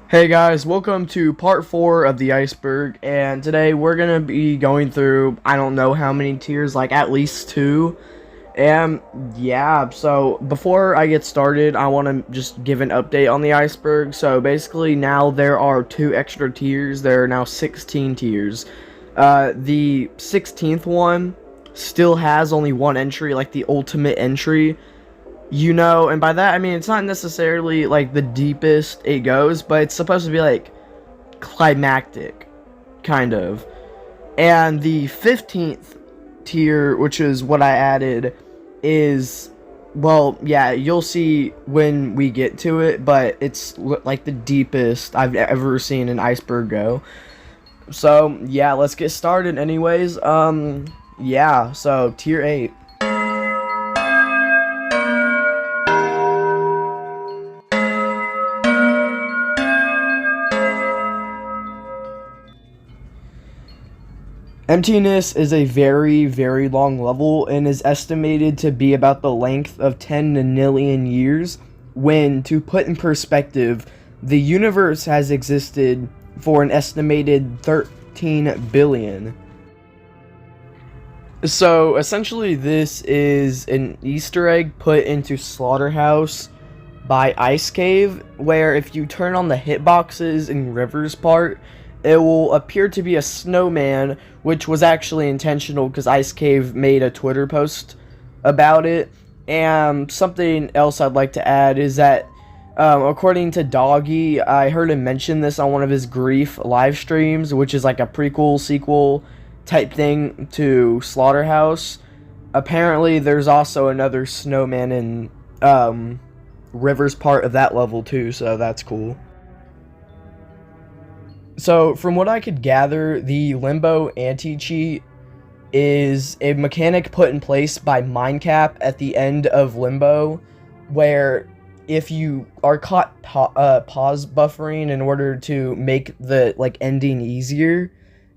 Hey guys, welcome to part 4 of the Iceberg, and today we're gonna be going through, I don't know how many tiers, like at least 2, and yeah, so before I get started, I want to just give an update on the Iceberg. So basically now there are 2 extra tiers. There are now 16 tiers. The 16th one still has only one entry, like the ultimate entry, and by that I mean it's not necessarily like the deepest it goes, but it's supposed to be like climactic, kind of. And the 15th tier, which is what I added, is, well, yeah, you'll see when we get to it, but it's like the deepest I've ever seen an Iceberg go. So yeah, let's get started anyways. Yeah, so tier 8. Emptiness is a very, very long level and is estimated to be about the length of 10 nillion years, when, to put in perspective, the universe has existed for an estimated 13 billion. So, essentially, this is an Easter egg put into Slaughterhouse by Ice Cave, where if you turn on the hitboxes in River's part, it will appear to be a snowman, which was actually intentional because Ice Cave made a Twitter post about it. And something else I'd like to add is that, according to Doggy, I heard him mention this on one of his Grief live streams, which is like a prequel, sequel type thing to Slaughterhouse. Apparently, there's also another snowman in River's part of that level too, so that's cool. So, from what I could gather, the Limbo anti-cheat is a mechanic put in place by Mindcap at the end of Limbo, where if you are caught pause buffering in order to make the ending easier,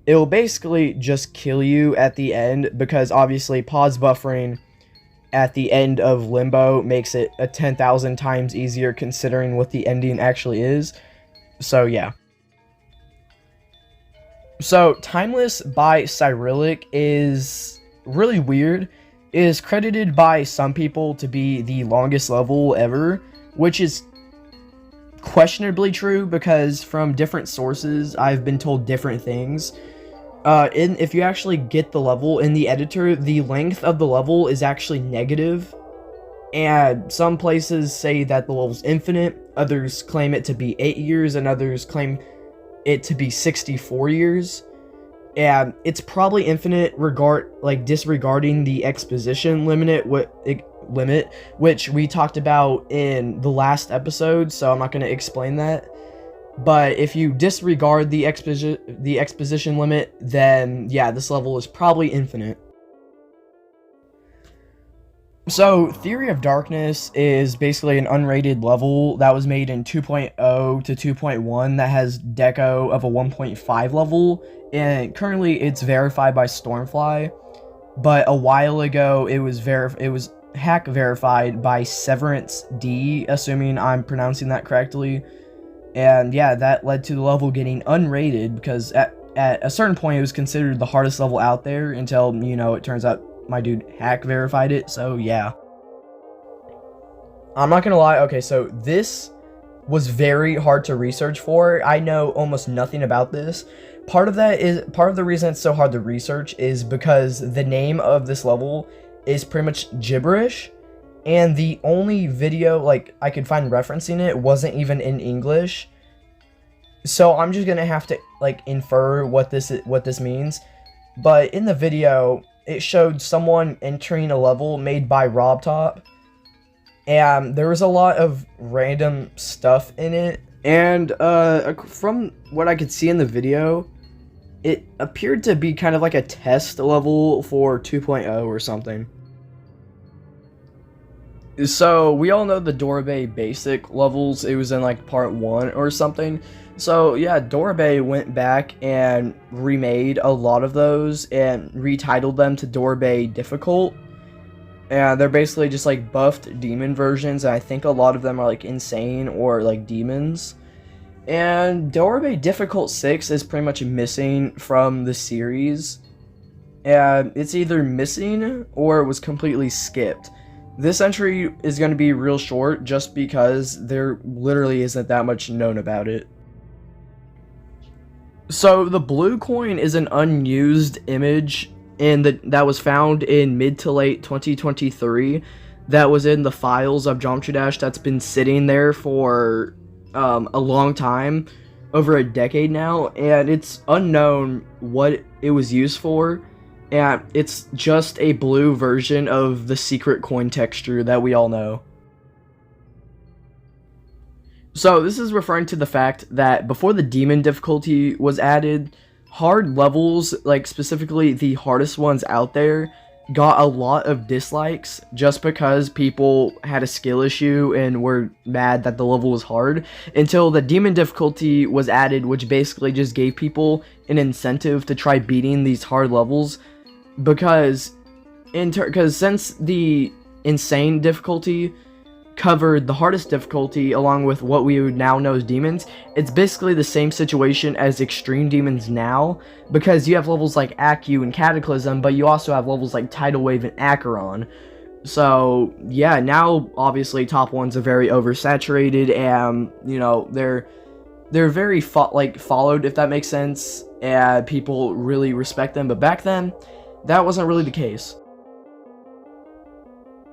it will basically just kill you at the end, because obviously pause buffering at the end of Limbo makes it a 10,000 times easier considering what the ending actually is. So yeah. So, Timeless by Cyrillic is really weird. It is credited by some people to be the longest level ever, which is questionably true because from different sources I've been told different things. If you actually get the level in the editor, the length of the level is actually negative, and some places say that the level's infinite, others claim it to be 8 years, and others claim it to be 64 years, and it's probably infinite disregarding the exposition limit, which we talked about in the last episode, so I'm not going to explain that. But if you disregard the exposition limit, then yeah, this level is probably infinite. So, Theory of Darkness is basically an unrated level that was made in 2.0 to 2.1 that has deco of a 1.5 level, and currently it's verified by Stormfly, but a while ago it was hack verified by Severance D, assuming I'm pronouncing that correctly, and yeah, that led to the level getting unrated because at a certain point it was considered the hardest level out there until, it turns out my dude hack verified it, so yeah. I'm not gonna lie, okay, so this was very hard to research for. I know almost nothing about this. Part of the reason it's so hard to research is because the name of this level is pretty much gibberish, and the only video I could find referencing it wasn't even in English. So I'm just gonna have to infer what this means. But in the video, it showed someone entering a level made by RobTop, and there was a lot of random stuff in it, and from what I could see in the video, it appeared to be kind of like a test level for 2.0 or something. So we all know the Dorabay basic levels, it was in part 1 or something. So yeah, Dorabay went back and remade a lot of those and retitled them to Dorabay Difficult. And they're basically just buffed demon versions, and I think a lot of them are insane or demons. And Doorway Difficult 6 is pretty much missing from the series. And it's either missing or it was completely skipped. This entry is going to be real short just because there literally isn't that much known about it. So the blue coin is an unused image that was found in mid to late 2023 that was in the files of Geometry Dash that's been sitting there for a long time, over a decade now, and it's unknown what it was used for, and it's just a blue version of the secret coin texture that we all know. So this is referring to the fact that before the demon difficulty was added, hard levels, like specifically the hardest ones out there, got a lot of dislikes just because people had a skill issue and were mad that the level was hard, until the demon difficulty was added, which basically just gave people an incentive to try beating these hard levels, because since the insane difficulty covered the hardest difficulty along with what we would now know as demons, it's basically the same situation as extreme demons now, because you have levels like Accu and Cataclysm, but you also have levels like Tidal Wave and Acheron. So yeah, now obviously top ones are very oversaturated, and you know they're very followed, if that makes sense, and people really respect them. But back then, that wasn't really the case.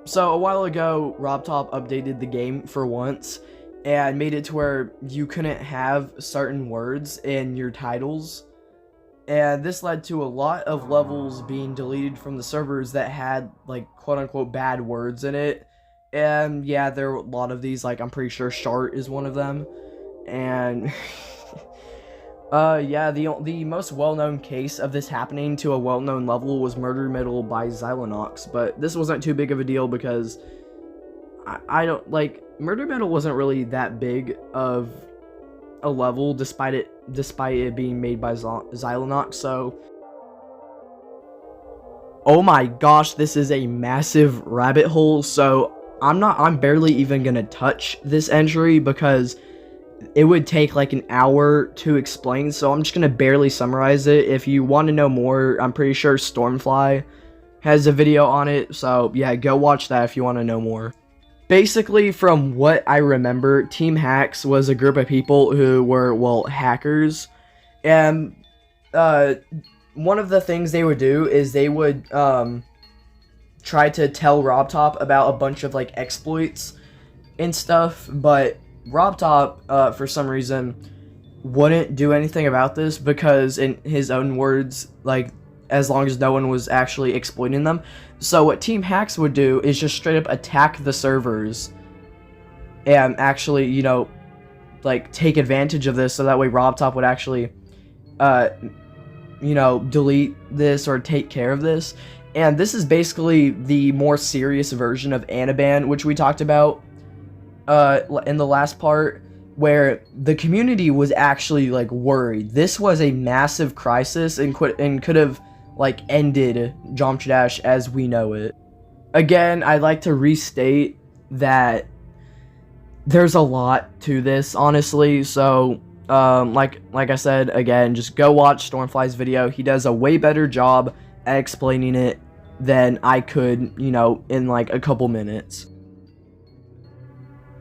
So a while ago, RobTop updated the game for once and made it to where you couldn't have certain words in your titles, and this led to a lot of levels being deleted from the servers that had like quote-unquote bad words in it. And yeah, there are a lot of these, like I'm pretty sure Shart is one of them. And yeah, the most well-known case of this happening to a well-known level was Murder Middle by Xylonox, but this wasn't too big of a deal because I don't like Murder Middle wasn't really that big of a level despite it being made by Xylonox. So oh my gosh, this is a massive rabbit hole. So I'm barely even gonna touch this entry because it would take like an hour to explain, so I'm just gonna barely summarize it. If you want to know more, I'm pretty sure Stormfly has a video on it, so yeah, go watch that if you want to know more. Basically, from what I remember, Team Hacks was a group of people who were, well, hackers, and one of the things they would do is they would try to tell RobTop about a bunch of like exploits and stuff, but RobTop, for some reason, wouldn't do anything about this because, in his own words, like, as long as no one was actually exploiting them. So what Team Hacks would do is just straight up attack the servers and actually, you know, like, take advantage of this so that way RobTop would actually, you know, delete this or take care of this. And this is basically the more serious version of Anaban, which we talked about in the last part, where the community was actually like worried. This was a massive crisis and could have like ended Geometry Dash as we know it. Again, I'd like to restate that there's a lot to this, honestly. So like I said, again, just go watch Stormfly's video. He does a way better job at explaining it than I could, you know, in like a couple minutes.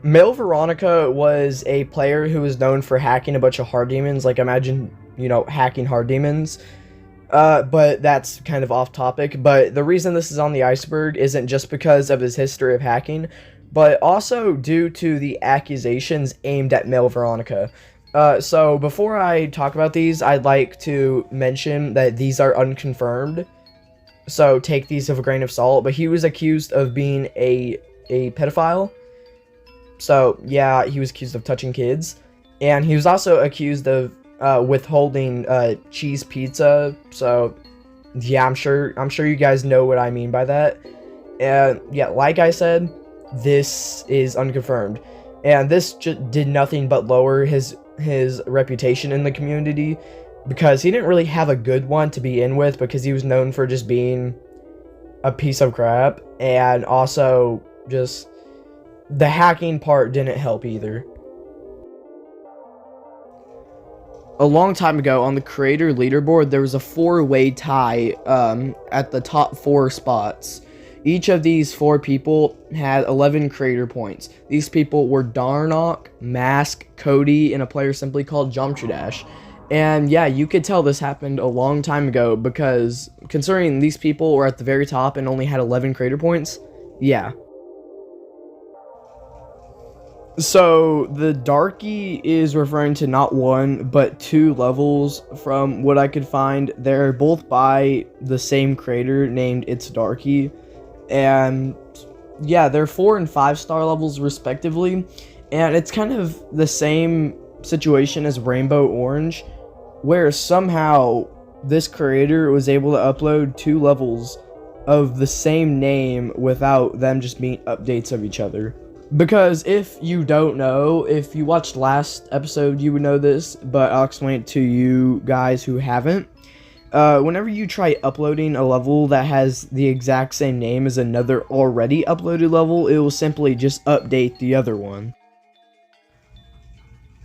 Male Veronica was a player who was known for hacking a bunch of hard demons. Like, imagine, you know, hacking hard demons. But that's kind of off topic. But the reason this is on the Iceberg isn't just because of his history of hacking, but also due to the accusations aimed at Male Veronica. So before I talk about these, I'd like to mention that these are unconfirmed, so take these with a grain of salt. But he was accused of being a pedophile. So, yeah, he was accused of touching kids. And he was also accused of withholding cheese pizza. So, yeah, I'm sure you guys know what I mean by that. And, yeah, like I said, this is unconfirmed. And this just did nothing but lower his reputation in the community, because he didn't really have a good one to begin with, because he was known for just being a piece of crap. And also, just the hacking part didn't help either. a long time ago on the creator leaderboard, there was a four-way tie at the top 4 spots. Each of these 4 people had 11 creator points. These people were Darnock, Mask, Cody, and a player simply called Geometry Dash. And yeah, you could tell this happened a long time ago because considering these people were at the very top and only had 11 creator points, yeah. So the Darky is referring to not 1 but 2 levels from what I could find. They're both by the same creator named It's Darky, and yeah, they're 4 and 5 star levels respectively, and it's kind of the same situation as Rainbow Orange, where somehow this creator was able to upload 2 levels of the same name without them just being updates of each other. Because if you don't know, if you watched last episode, you would know this, but I'll explain it to you guys who haven't. Whenever you try uploading a level that has the exact same name as another already uploaded level, it will simply just update the other one.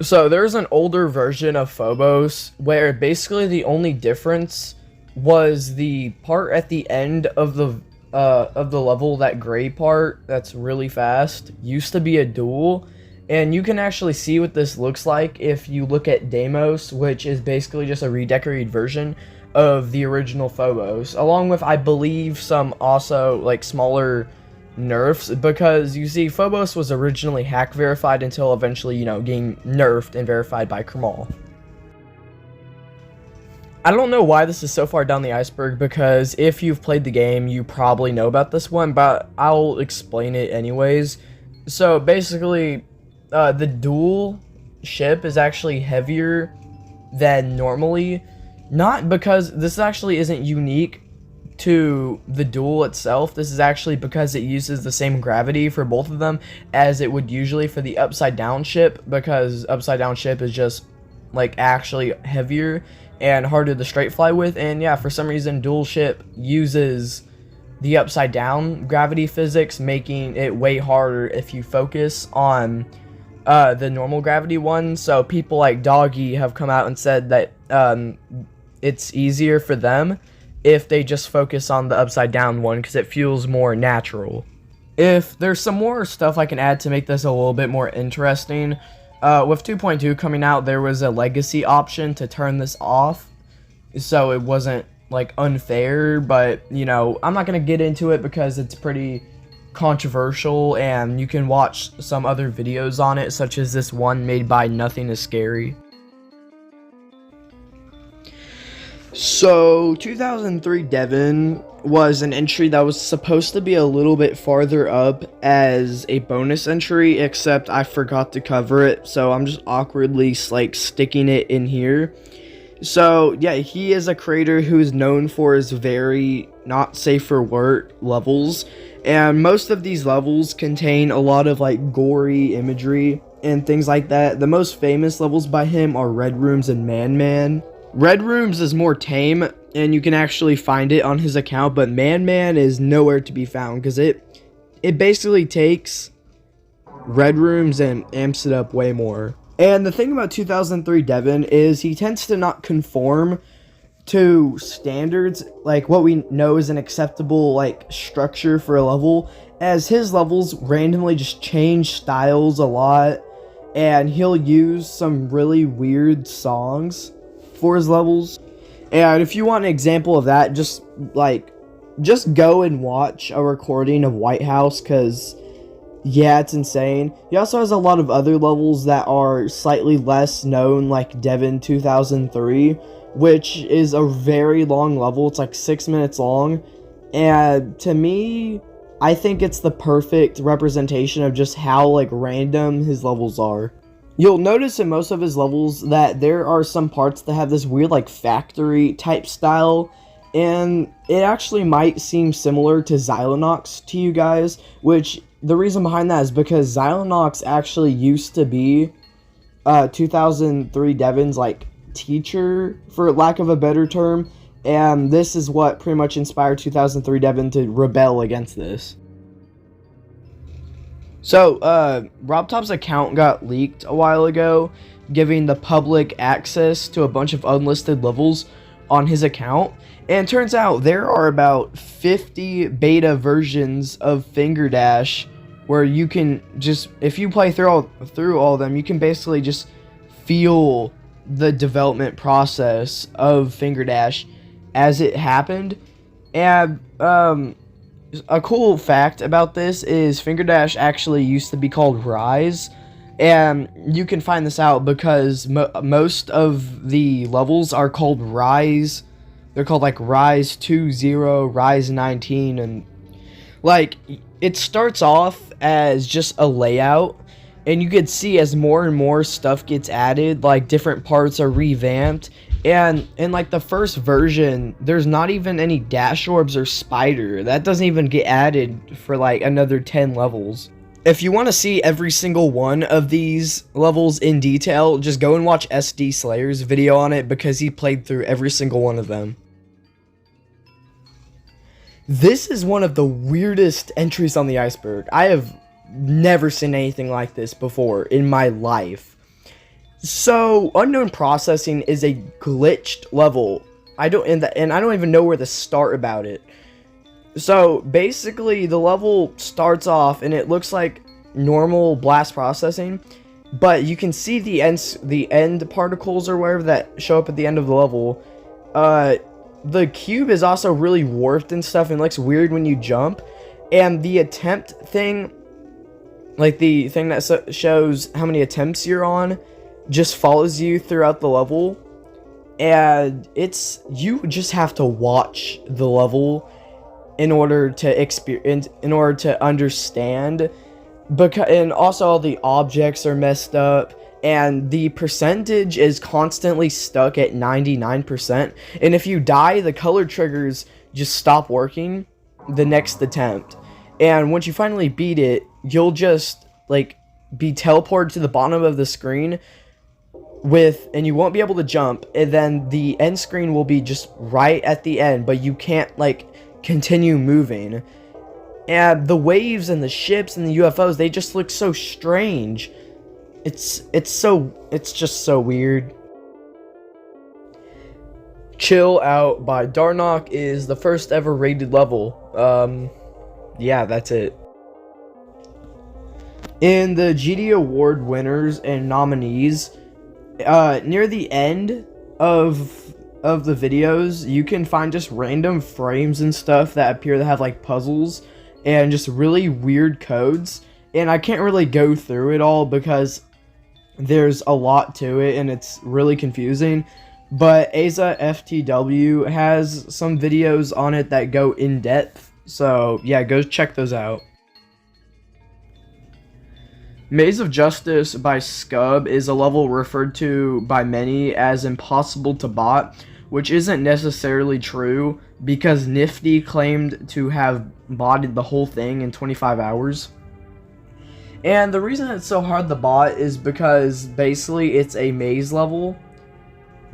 So there's an older version of Phobos where basically the only difference was the part at the end of the level, that gray part that's really fast, used to be a duel, and you can actually see what this looks like if you look at Deimos, which is basically just a redecorated version of the original Phobos, along with, I believe, some also like smaller nerfs, because you see Phobos was originally hack verified until eventually, you know, getting nerfed and verified by Kermal. I don't know why this is so far down the iceberg, because if you've played the game, you probably know about this one, but I'll explain it anyways. So basically, the dual ship is actually heavier than normally, not because this actually isn't unique to the duel itself. This is actually because it uses the same gravity for both of them as it would usually for the upside down ship, because upside down ship is just like actually heavier and harder to straight fly with. And yeah, for some reason dual ship uses the upside down gravity physics, making it way harder if you focus on the normal gravity one. So people like Doggy have come out and said that it's easier for them if they just focus on the upside down one because it feels more natural. If there's some more stuff I can add to make this a little bit more interesting, with 2.2 coming out, there was a legacy option to turn this off, so it wasn't like unfair, but you know, I'm not gonna get into it because it's pretty controversial, and you can watch some other videos on it, such as this one made by Nothing Is Scary. So 2003 Devon was an entry that was supposed to be a little bit farther up as a bonus entry, except I forgot to cover it, so I'm just awkwardly like sticking it in here. So yeah, he is a creator who is known for his very not safe for work levels, and most of these levels contain a lot of like gory imagery and things like that. The most famous levels by him are Red Rooms and Man Man. Red Rooms is more tame, and you can actually find it on his account, but Man Man is nowhere to be found because it basically takes Red Rooms and amps it up way more. And the thing about 2003 Devon is he tends to not conform to standards, like what we know is an acceptable like structure for a level, as his levels randomly just change styles a lot, and he'll use some really weird songs for his levels. And if you want an example of that, just go and watch a recording of White House, because yeah, it's insane. He also has a lot of other levels that are slightly less known, like Devon 2003, which is a very long level. It's like 6 minutes long, and to me, I think it's the perfect representation of just how like random his levels are. You'll notice in most of his levels that there are some parts that have this weird like factory type style, and it actually might seem similar to Xylonox to you guys, which the reason behind that is because Xylonox actually used to be 2003 Devon's like teacher, for lack of a better term, and this is what pretty much inspired 2003 Devon to rebel against this. So, RobTop's account got leaked a while ago giving the public access to a bunch of unlisted levels on his account. And it turns out there are about 50 beta versions of Finger Dash where you can just, if you play through all of them, you can basically just feel the development process of Finger Dash as it happened. And a cool fact about this is Finger Dash actually used to be called Rise, and you can find this out because most of the levels are called Rise. They're called like Rise 2.0, Rise 19, and like it starts off as just a layout, and you could see as more and more stuff gets added, like different parts are revamped. And in like the first version, there's not even any dash orbs or spider. That doesn't even get added for like another 10 levels. If you want to see every single one of these levels in detail, just go and watch SD Slayer's video on it because he played through every single one of them. This is one of the weirdest entries on the Iceberg. I have never seen anything like this before in my life. So, unknown processing is a glitched level. I don't even know where to start about it. So, basically, the level starts off and it looks like normal blast processing, but you can see the end particles or whatever that show up at the end of the level. The cube is also really warped and stuff and looks weird when you jump. And the attempt thing, like the thing that shows how many attempts you're on, just follows you throughout the level, and you just have to watch the level in order to understand, and also all the objects are messed up, and the percentage is constantly stuck at 99%, and if you die, the color triggers just stop working the next attempt, and once you finally beat it, you'll just like be teleported to the bottom of the screen and you won't be able to jump, and then the end screen will be just right at the end, but you can't like continue moving. And the waves and the ships and the UFOs, they just look so strange. It's just so weird. Chill Out by Darnock is the first ever rated level. Yeah, that's it. In the GD Award winners and nominees, near the end of the videos, you can find just random frames and stuff that appear to have like puzzles and just really weird codes, and I can't really go through it all because there's a lot to it and it's really confusing, but Aza FTW has some videos on it that go in depth, so yeah, go check those out. Maze of Justice by Scub is a level referred to by many as impossible to bot, which isn't necessarily true because Nifty claimed to have botted the whole thing in 25 hours. And the reason it's so hard to bot is because basically it's a maze level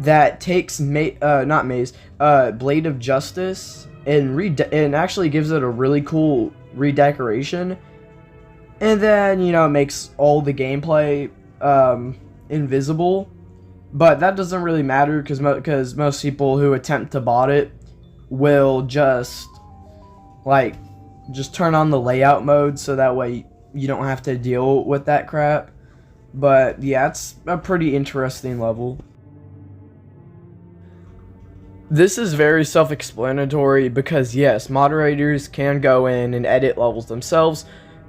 that takes Blade of Justice and actually gives it a really cool redecoration. And then, you know, it makes all the gameplay invisible. But that doesn't really matter because most people who attempt to bot it will just turn on the layout mode so that way you don't have to deal with that crap. But yeah, it's a pretty interesting level. This is very self-explanatory because yes, moderators can go in and edit levels themselves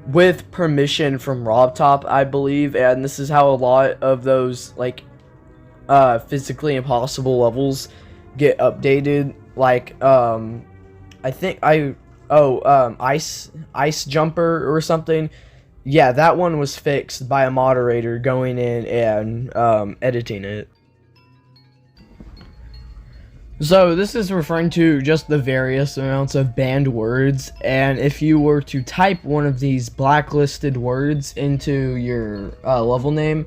with permission from RobTop, I believe, and this is how a lot of those physically impossible levels get updated. Like I think Ice Jumper or something. Yeah, that one was fixed by a moderator going in and editing it. So this is referring to just the various amounts of banned words, and if you were to type one of these blacklisted words into your level name,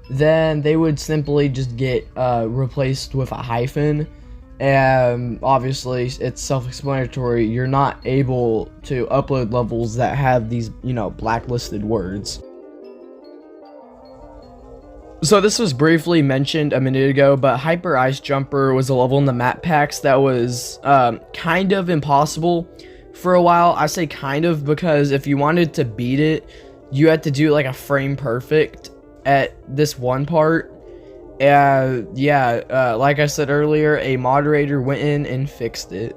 then they would simply just get replaced with a hyphen, and obviously it's self-explanatory, you're not able to upload levels that have these, you know, blacklisted words. So this was briefly mentioned a minute ago, but Hyper Ice Jumper was a level in the map packs that was kind of impossible for a while. I say kind of because if you wanted to beat it, you had to do like a frame perfect at this one part. Yeah, like I said earlier, a moderator went in and fixed it.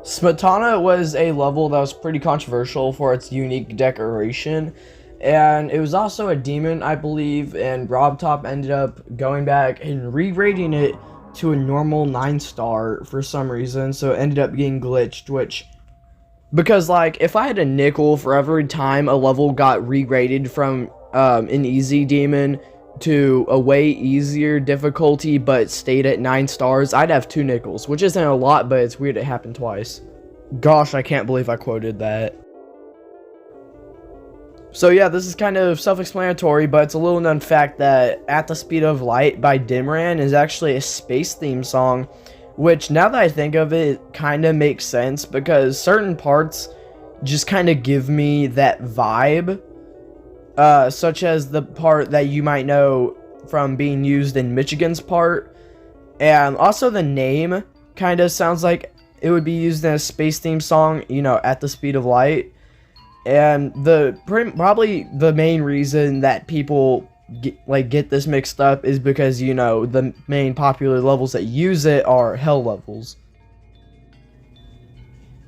Smetana was a level that was pretty controversial for its unique decoration, and it was also a demon, I believe, and RobTop ended up going back and re-rating it to a normal 9-star for some reason, so it ended up getting glitched, which, because like, if I had a nickel for every time a level got re-rated from an easy demon to a way easier difficulty but stayed at 9 stars, I'd have 2 nickels, which isn't a lot, but it's weird it happened twice. Gosh, I can't believe I quoted that. So yeah, this is kind of self-explanatory, but it's a little known fact that At the Speed of Light by Dimran is actually a space theme song, which now that I think of it, kind of makes sense because certain parts just kind of give me that vibe. Such as the part that you might know from being used in Michigan's part. And also the name kind of sounds like it would be used in a space theme song, you know, At the Speed of Light. And probably the main reason that people get this mixed up is because, you know, the main popular levels that use it are hell levels.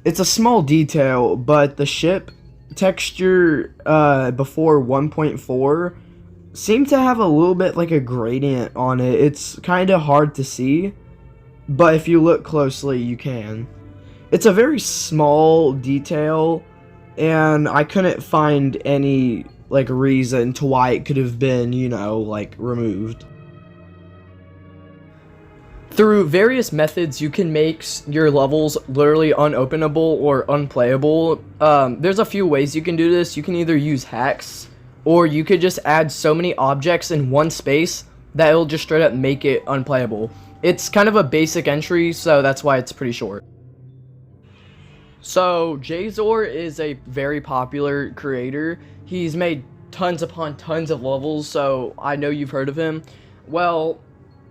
It's a small detail, but the ship texture before 1.4 seemed to have a little bit like a gradient on it. It's kind of hard to see, but if you look closely you can. It's a very small detail, and I couldn't find any like reason to why it could have been, you know, like removed. Through various methods, you can make your levels literally unopenable or unplayable. There's a few ways you can do this. You can either use hacks, or you could just add so many objects in one space that it'll just straight up make it unplayable. It's kind of a basic entry, so that's why it's pretty short. So, Jazor is a very popular creator. He's made tons upon tons of levels, so I know you've heard of him. Well,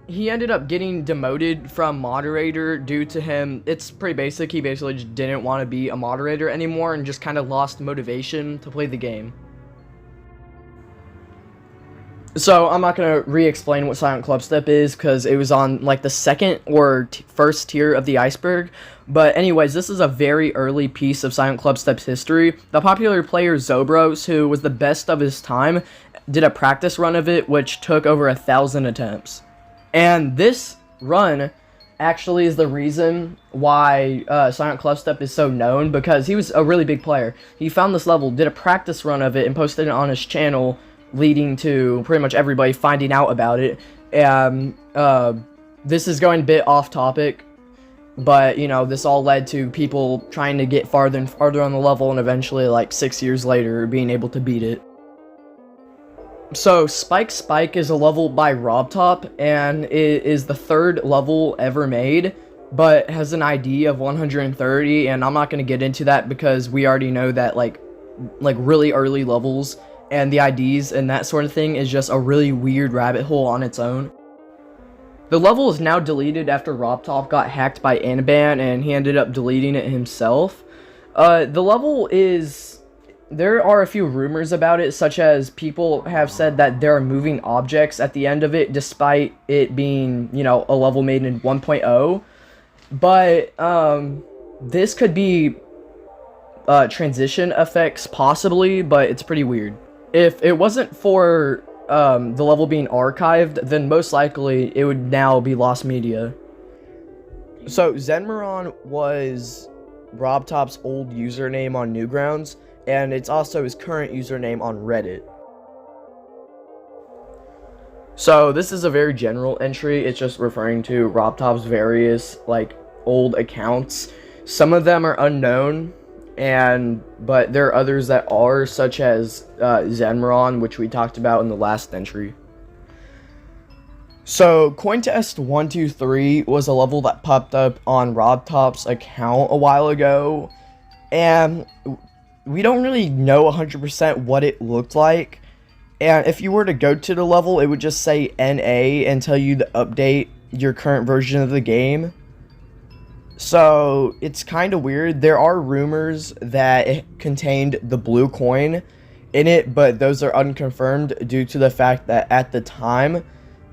he ended up getting demoted from moderator due to him. It's pretty basic. He basically just didn't want to be a moderator anymore and just kind of lost motivation to play the game. So I'm not going to re-explain what Silent Clubstep is because it was on like the second or first tier of the Iceberg. But anyways, this is a very early piece of Silent Clubstep's history. The popular player Zobros, who was the best of his time, did a practice run of it which took over 1,000 attempts. And this run actually is the reason why Silent Clubstep is so known, because he was a really big player. He found this level, did a practice run of it, and posted it on his channel, leading to pretty much everybody finding out about it. And this is going a bit off topic, but you know, this all led to people trying to get farther and farther on the level, and eventually, like 6 years later, being able to beat it. So, Spike is a level by RobTop, and it is the 3rd level ever made, but has an ID of 130, and I'm not going to get into that because we already know that, like really early levels, and the IDs and that sort of thing is just a really weird rabbit hole on its own. The level is now deleted after RobTop got hacked by Anaban, and he ended up deleting it himself. The level is... There are a few rumors about it, such as people have said that there are moving objects at the end of it, despite it being, you know, a level made in 1.0. But, this could be, transition effects, possibly, but it's pretty weird. If it wasn't for, the level being archived, then most likely it would now be lost media. So, Zenmaron was RobTop's old username on Newgrounds, and it's also his current username on Reddit. So this is a very general entry. It's just referring to RobTop's various like old accounts. Some of them are unknown, but there are others that are, such as Zenmaron, which we talked about in the last entry. So Cointest 123 was a level that popped up on RobTop's account a while ago, and we don't really know 100% what it looked like. And if you were to go to the level, it would just say NA and tell you to update your current version of the game. So it's kind of weird. There are rumors that it contained the blue coin in it, but those are unconfirmed due to the fact that at the time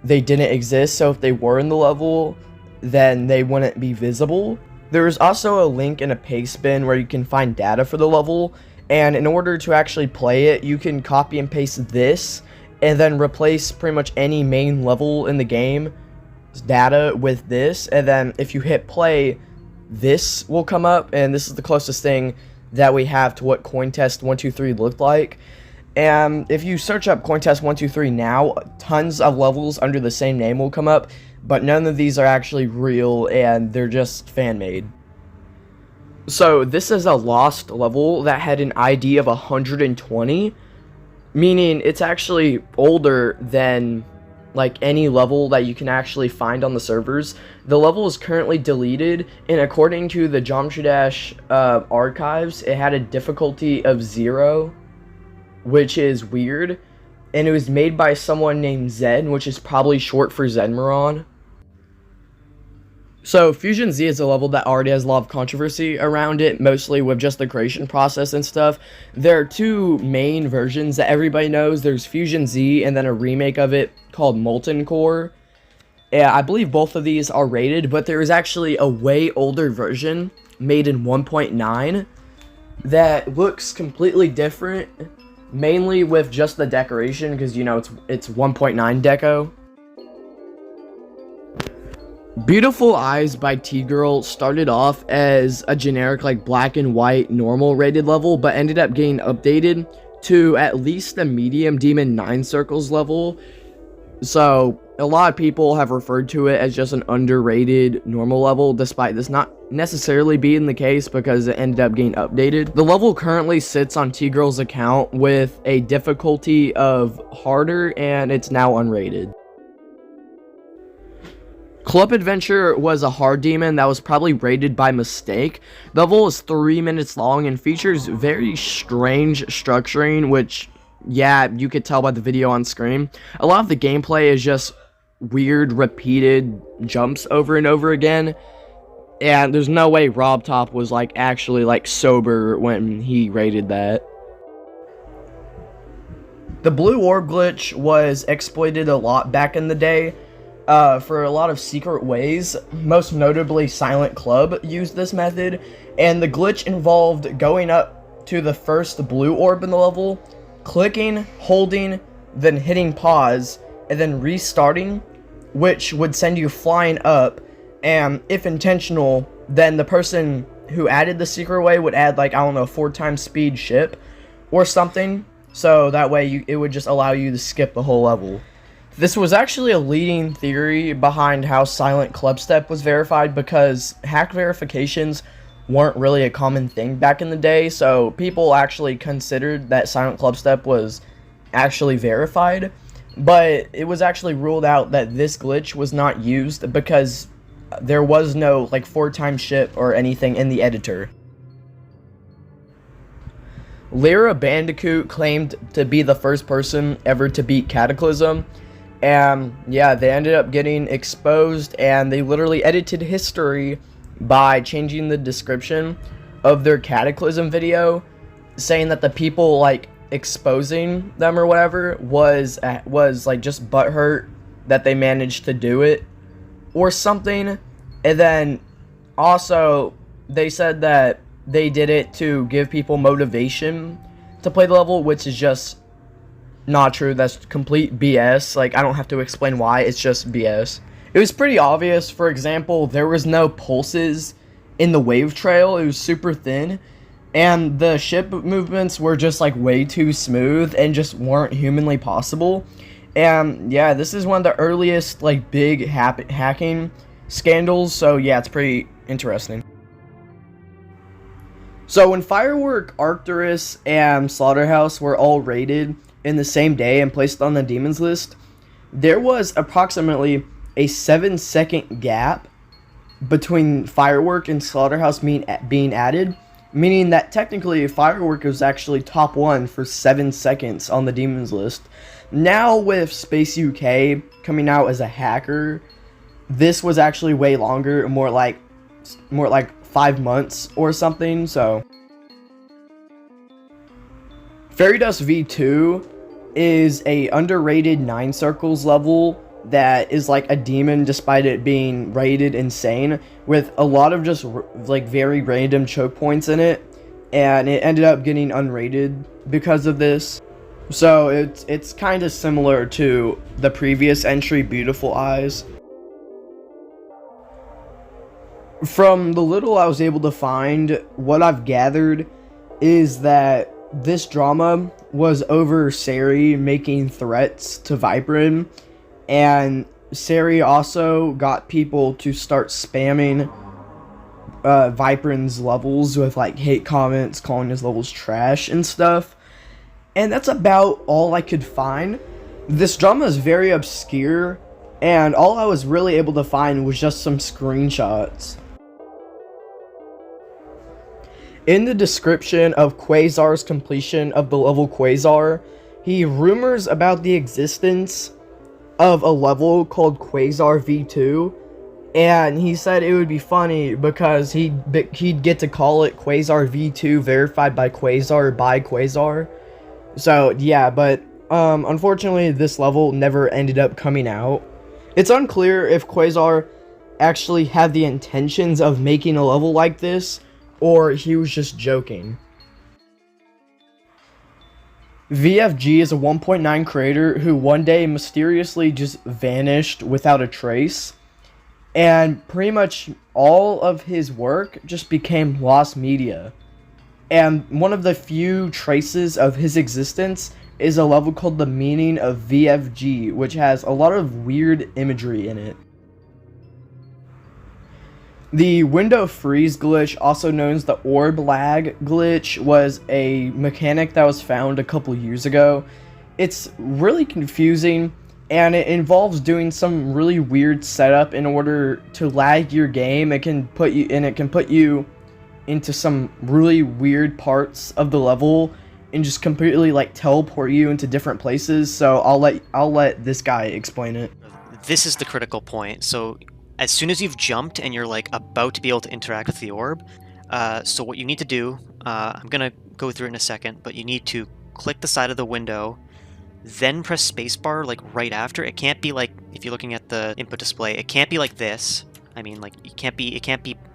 they didn't exist. So if they were in the level, then they wouldn't be visible. There is also a link in a paste bin where you can find data for the level, and in order to actually play it, you can copy and paste this and then replace pretty much any main level in the game data with this, and then if you hit play, this will come up, and this is the closest thing that we have to what Cointest 123 looked like. And if you search up Cointest 123 now, tons of levels under the same name will come up, but none of these are actually real, and they're just fan-made. So this is a lost level that had an ID of 120, meaning it's actually older than like any level that you can actually find on the servers. The level is currently deleted, and according to the Geometry Dash archives, it had a difficulty of 0, which is weird, and it was made by someone named Zen, which is probably short for Zenmoron. So Fusion Z is a level that already has a lot of controversy around it, mostly with just the creation process and stuff. There are two main versions that everybody knows. There's Fusion Z and then a remake of it called Molten Core. Yeah, I believe both of these are rated, but there is actually a way older version made in 1.9 that looks completely different, mainly with just the decoration, because you know it's 1.9 deco. Beautiful Eyes by T-Girl started off as a generic like black and white normal rated level, but ended up getting updated to at least the medium Demon 9 Circles level. So a lot of people have referred to it as just an underrated normal level, despite this not necessarily being the case because it ended up getting updated. The level currently sits on T-Girl's account with a difficulty of harder, and it's now unrated. Club Adventure was a hard demon that was probably rated by mistake. The level is 3 minutes long and features very strange structuring, which, yeah, you could tell by the video on screen. A lot of the gameplay is just weird, repeated jumps over and over again. And there's no way Rob Top was, like, actually, like, sober when he rated that. The blue orb glitch was exploited a lot back in the day. For a lot of secret ways. Most notably, Silent Club used this method, and the glitch involved going up to the first blue orb in the level, clicking, holding, then hitting pause, and then restarting, which would send you flying up, and if intentional, then the person who added the secret way would add, like, I don't know, 4 times speed ship, or something, so that way it would just allow you to skip the whole level. This was actually a leading theory behind how Silent Clubstep was verified, because hack verifications weren't really a common thing back in the day, so people actually considered that Silent Clubstep was actually verified, but it was actually ruled out that this glitch was not used because there was no like 4 times ship or anything in the editor. Lyra Bandicoot claimed to be the first person ever to beat Cataclysm. And yeah, they ended up getting exposed, and they literally edited history by changing the description of their Cataclysm video, saying that the people like exposing them or whatever was like just butthurt that they managed to do it or something. And then also they said that they did it to give people motivation to play the level, which is just not true. That's complete BS. Like, I don't have to explain why, it's just BS. It was pretty obvious. For example, there was no pulses in the wave trail. It was super thin, and the ship movements were just like way too smooth and just weren't humanly possible. And yeah, this is one of the earliest like big hacking scandals, so yeah, it's pretty interesting. So when Firework, Arcturus, and Slaughterhouse were all rated in the same day and placed on the demons list, there was approximately a 7-second gap between Firework and Slaughterhouse being added, meaning that technically Firework was actually top 1 for 7 seconds on the demons list. Now with Space UK coming out as a hacker, this was actually way longer, more like 5 months or something. So Fairy Dust V2 is a underrated 9 circles level that is like a demon despite it being rated insane, with a lot of just like very random choke points in it, and it ended up getting unrated because of this. So it's kind of similar to the previous entry, Beautiful Eyes. From the little I was able to find, what I've gathered is that this drama was over Sari making threats to Viprin, and Sari also got people to start spamming Viprin's levels with like hate comments, calling his levels trash and stuff. And that's about all I could find. This drama is very obscure, and all I was really able to find was just some screenshots. In the description of Quasar's completion of the level Quasar, he rumors about the existence of a level called Quasar V2, and he said it would be funny because he'd get to call it Quasar V2 verified by Quasar. So yeah, but unfortunately this level never ended up coming out. It's unclear if Quasar actually had the intentions of making a level like this, or he was just joking. VFG is a 1.9 creator who one day mysteriously just vanished without a trace, and pretty much all of his work just became lost media. And one of the few traces of his existence is a level called The Meaning of VFG, which has a lot of weird imagery in it. The window freeze glitch, also known as the orb lag glitch, was a mechanic that was found a couple years ago. It's really confusing, and it involves doing some really weird setup in order to lag your game. It can put you into some really weird parts of the level and just completely like teleport you into different places. So I'll let this guy explain it. This is the critical point. So as soon as you've jumped and you're like about to be able to interact with the orb, so what you need to do, I'm gonna go through it in a second, but you need to click the side of the window, then press spacebar like right after. It can't be like, if you're looking at the input display, it can't be like this. I mean, like it can't be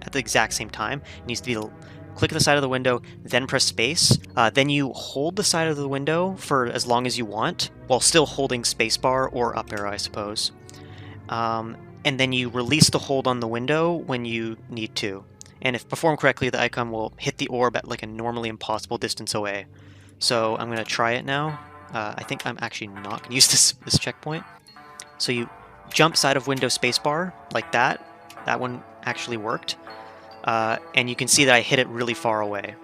at the exact same time. It needs to be click the side of the window, then press space. Then you hold the side of the window for as long as you want, while still holding spacebar or up arrow, I suppose. And then you release the hold on the window when you need to. And if performed correctly, the icon will hit the orb at like a normally impossible distance away. So I'm gonna try it now. I think I'm actually not gonna use this checkpoint. So you jump side of window spacebar like that. That one actually worked. And you can see that I hit it really far away.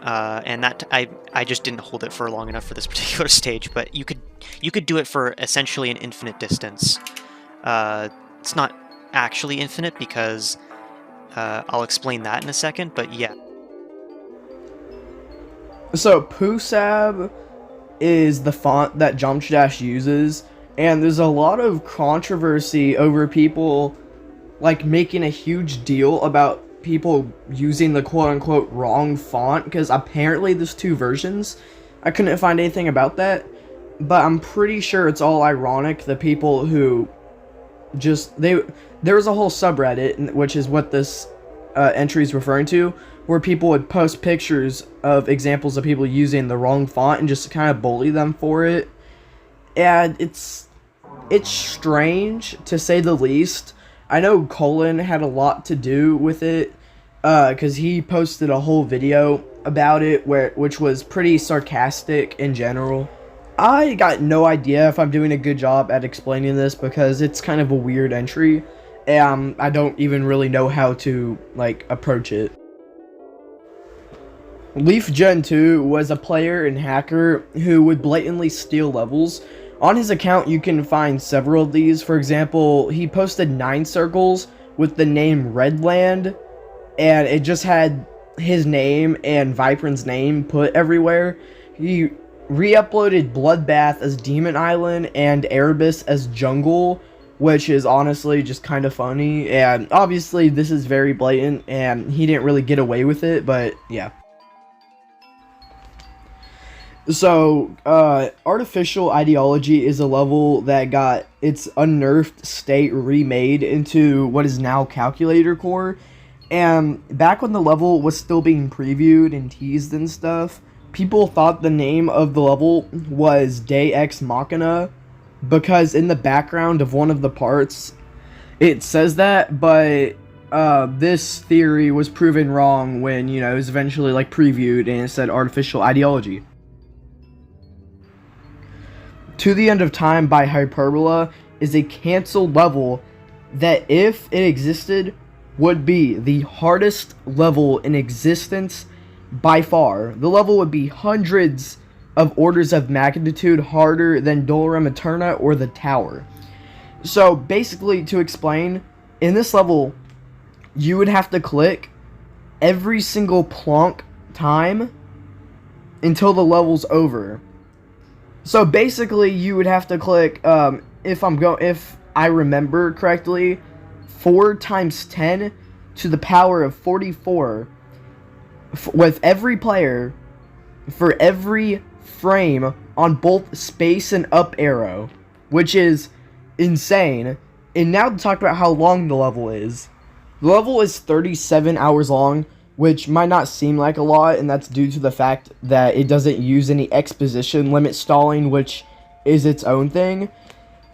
And that I just didn't hold it for long enough for this particular stage, but you could do it for essentially an infinite distance. It's not actually infinite because I'll explain that in a second, but yeah. So Pusab is the font that Jump Dash uses, and there's a lot of controversy over people like making a huge deal about people using the quote-unquote wrong font, because apparently there's 2 versions. I couldn't find anything about that, but I'm pretty sure it's all ironic. The people who just there was a whole subreddit, which is what this entry is referring to, where people would post pictures of examples of people using the wrong font and just kind of bully them for it. And it's strange, to say the least. I know Colin had a lot to do with it, because he posted a whole video about it which was pretty sarcastic in general. I got no idea if I'm doing a good job at explaining this, because it's kind of a weird entry, and I don't even really know how to like approach it. Leaf Gen 2 was a player and hacker who would blatantly steal levels. On his account, you can find several of these. For example, he posted 9 circles with the name Redland, and it just had his name and Viprin's name put everywhere. He re-uploaded Bloodbath as Demon Island and Erebus as Jungle, which is honestly just kind of funny. And obviously this is very blatant and he didn't really get away with it, but yeah. So, Artificial Ideology is a level that got its unnerfed state remade into what is now Calculator Core. And back when the level was still being previewed and teased and stuff, people thought the name of the level was Day Ex Machina, because in the background of one of the parts, it says that, but this theory was proven wrong when, you know, it was eventually, like, previewed and it said Artificial Ideology. To the End of Time by Hyperbola is a canceled level that, if it existed, would be the hardest level in existence by far. The level would be hundreds of orders of magnitude harder than Dolorem Eterna or the Tower. So basically, to explain, in this level, you would have to click every single plonk time until the level's over. So basically, you would have to click, if I remember correctly, 4 times 10 to the power of 44 with every player for every frame on both space and up arrow, which is insane. And now to talk about how long the level is. The level is 37 hours long, which might not seem like a lot, and that's due to the fact that it doesn't use any exposition limit stalling, which is its own thing.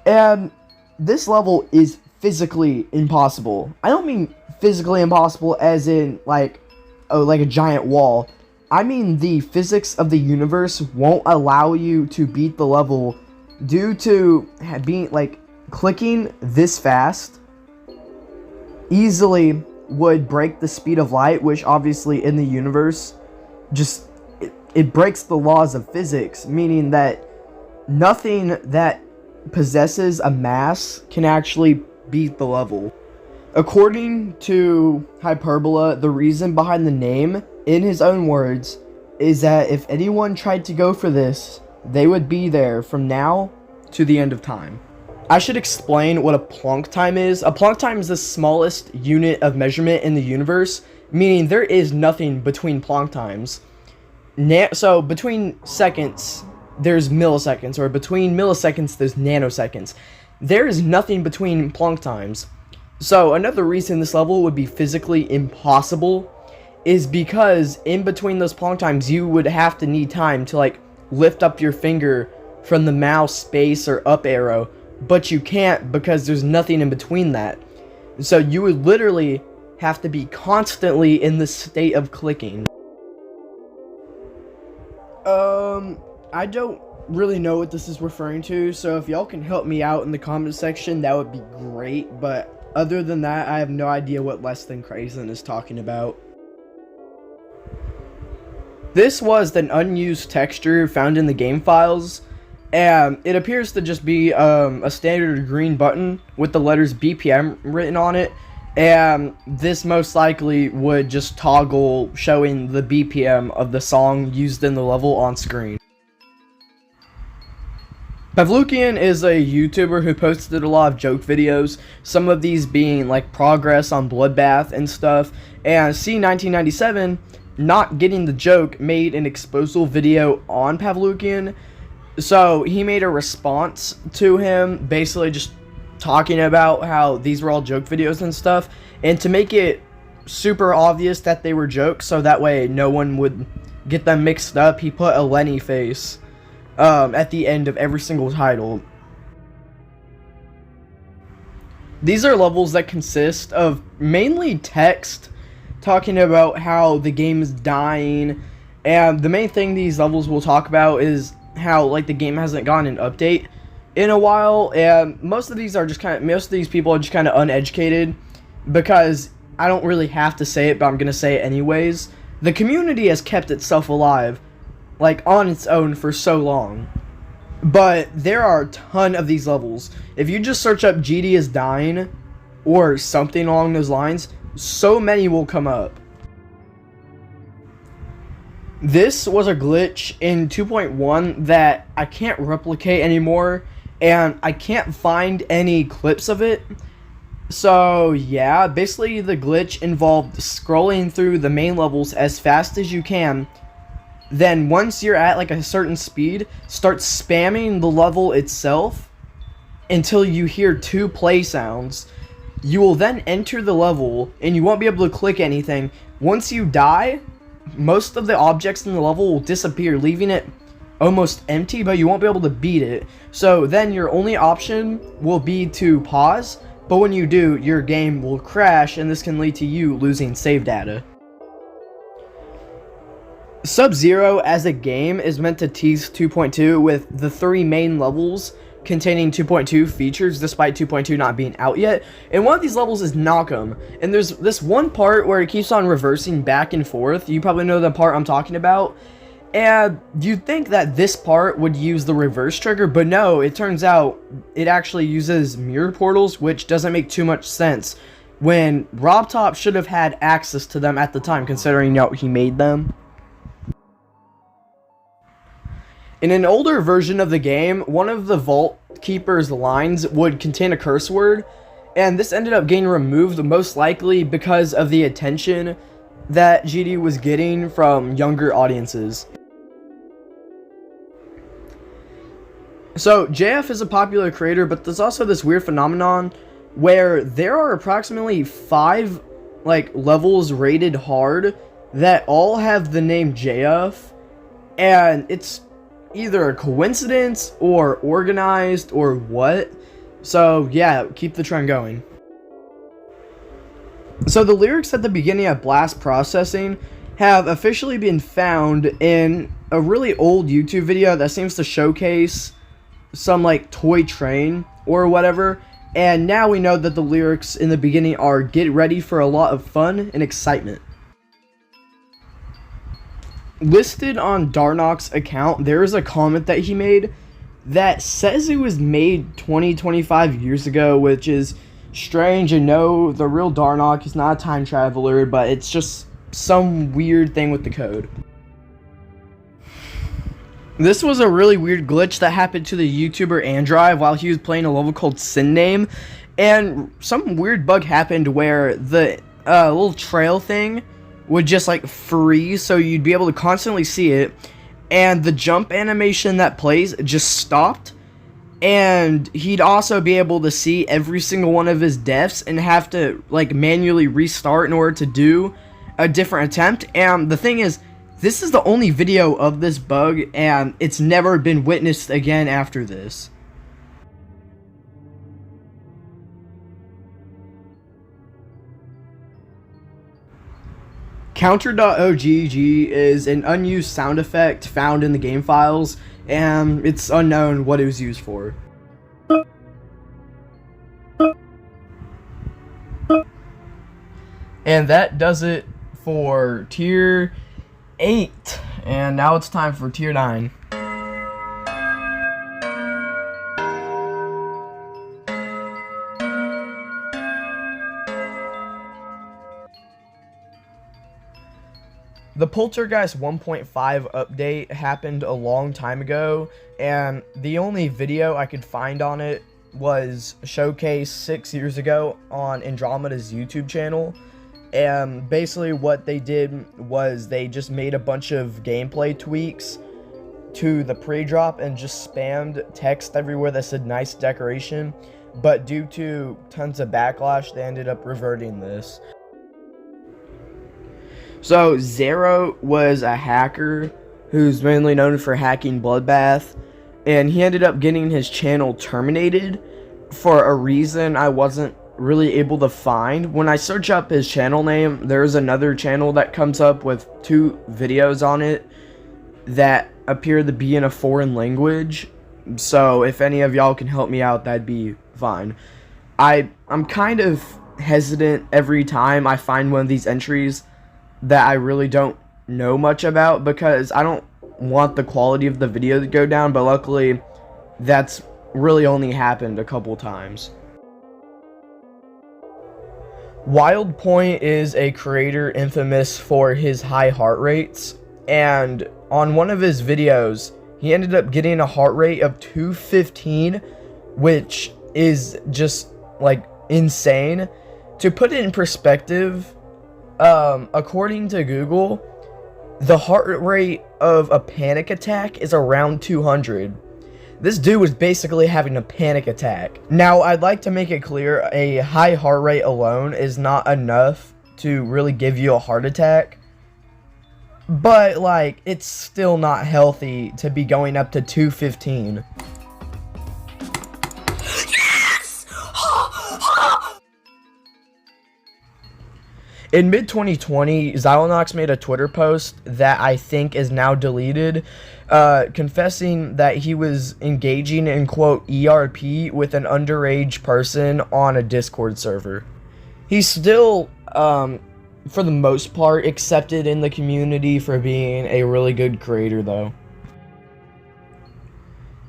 And this level is physically impossible. I don't mean physically impossible as in like a giant wall. I mean the physics of the universe won't allow you to beat the level due to being like clicking this fast easily would break the speed of light, which obviously in the universe just it breaks the laws of physics, meaning that nothing that possesses a mass can actually beat the level. According to Hyperbola, the reason behind the name, in his own words, is that if anyone tried to go for this, they would be there from now to the end of time. I should explain what a plonk time is. A plonk time is the smallest unit of measurement in the universe, meaning there is nothing between plonk times. So between seconds, there's milliseconds, or between milliseconds, there's nanoseconds. There is nothing between plonk times. So another reason this level would be physically impossible is because in between those plonk times, you would have to need time to like lift up your finger from the mouse space or up arrow, but you can't because there's nothing in between that. So you would literally have to be constantly in the state of clicking. I don't really know what this is referring to, so if y'all can help me out in the comment section, that would be great, but other than that, I have no idea what Less Than Crazen is talking about. This was an unused texture found in the game files, and it appears to just be a standard green button with the letters BPM written on it, and this most likely would just toggle showing the BPM of the song used in the level on screen. Pavlukian is a YouTuber who posted a lot of joke videos, some of these being like progress on Bloodbath and stuff, and C1997, not getting the joke, made an exposal video on Pavlukian. So he made a response to him, basically just talking about how these were all joke videos and stuff, and to make it super obvious that they were jokes so that way no one would get them mixed up, he put a Lenny face at the end of every single title. These are levels that consist of mainly text talking about how the game is dying, and the main thing these levels will talk about is how like the game hasn't gotten an update in a while, and most of these people are just kind of uneducated, because I don't really have to say it, but I'm gonna say it anyways. The community has kept itself alive like on its own for so long, but there are a ton of these levels. If you just search up GD is dying or something along those lines, so many will come up. This was a glitch in 2.1 that I can't replicate anymore, and I can't find any clips of it. So yeah, basically the glitch involved scrolling through the main levels as fast as you can. Then once you're at like a certain speed, start spamming the level itself until you hear 2 play sounds. You will then enter the level and you won't be able to click anything. Once you die, most of the objects in the level will disappear, leaving it almost empty, but you won't be able to beat it. So then your only option will be to pause, but when you do, your game will crash, and this can lead to you losing save data. Sub-Zero as a game is meant to tease 2.2 with the 3 main levels containing 2.2 features, despite 2.2 not being out yet. And one of these levels is Knock 'em. And there's this one part where it keeps on reversing back and forth. You probably know the part I'm talking about. And you'd think that this part would use the reverse trigger, but no, it turns out it actually uses mirror portals, which doesn't make too much sense when RobTop should have had access to them at the time, considering he made them. In an older version of the game, one of the Vault Keeper's lines would contain a curse word, and this ended up getting removed, most likely because of the attention that GD was getting from younger audiences. So, JF is a popular creator, but there's also this weird phenomenon where there are approximately 5 levels rated hard that all have the name JF, and it's either a coincidence or organized or what. So yeah, keep the trend going. So the lyrics at the beginning of Blast Processing have officially been found in a really old YouTube video that seems to showcase some toy train or whatever, and now we know that the lyrics in the beginning are "Get ready for a lot of fun and excitement." Listed on Darnok's account, there is a comment that he made that says it was made 25 years ago, which is strange. And no, the real Darnok is not a time traveler, but it's just some weird thing with the code. This was a really weird glitch that happened to the YouTuber Andrive while he was playing a level called Sin Name, and some weird bug happened where the little trail thing would just freeze, so you'd be able to constantly see it, and the jump animation that plays just stopped, and he'd also be able to see every single one of his deaths and have to manually restart in order to do a different attempt. And the thing is, this is the only video of this bug, and it's never been witnessed again after this. Counter.ogg is an unused sound effect found in the game files, and it's unknown what it was used for. And that does it for Tier 8, and now it's time for Tier 9. The Poltergeist 1.5 update happened a long time ago, and the only video I could find on it was showcased 6 years ago on Andromeda's YouTube channel. And basically what they did was they just made a bunch of gameplay tweaks to the pre-drop and just spammed text everywhere that said "nice decoration," but due to tons of backlash, they ended up reverting this. So, Zero was a hacker who's mainly known for hacking Bloodbath, and he ended up getting his channel terminated for a reason I wasn't really able to find. When I search up his channel name, there's another channel that comes up with 2 videos on it that appear to be in a foreign language. So, if any of y'all can help me out, that'd be fine. I'm kind of hesitant every time I find one of these entries that I really don't know much about, because I don't want the quality of the video to go down, but luckily that's really only happened a couple times. Wild Point is a creator infamous for his high heart rates, and on one of his videos, he ended up getting a heart rate of 215, which is just like insane. To put it in perspective, according to Google, the heart rate of a panic attack is around 200. This dude was basically having a panic attack. Now, I'd like to make it clear, a high heart rate alone is not enough to really give you a heart attack. But, like, it's still not healthy to be going up to 215. Yes! In mid-2020, Xylonox made a Twitter post that I think is now deleted, confessing that he was engaging in, quote, ERP with an underage person on a Discord server. He's still, for the most part, accepted in the community for being a really good creator, though.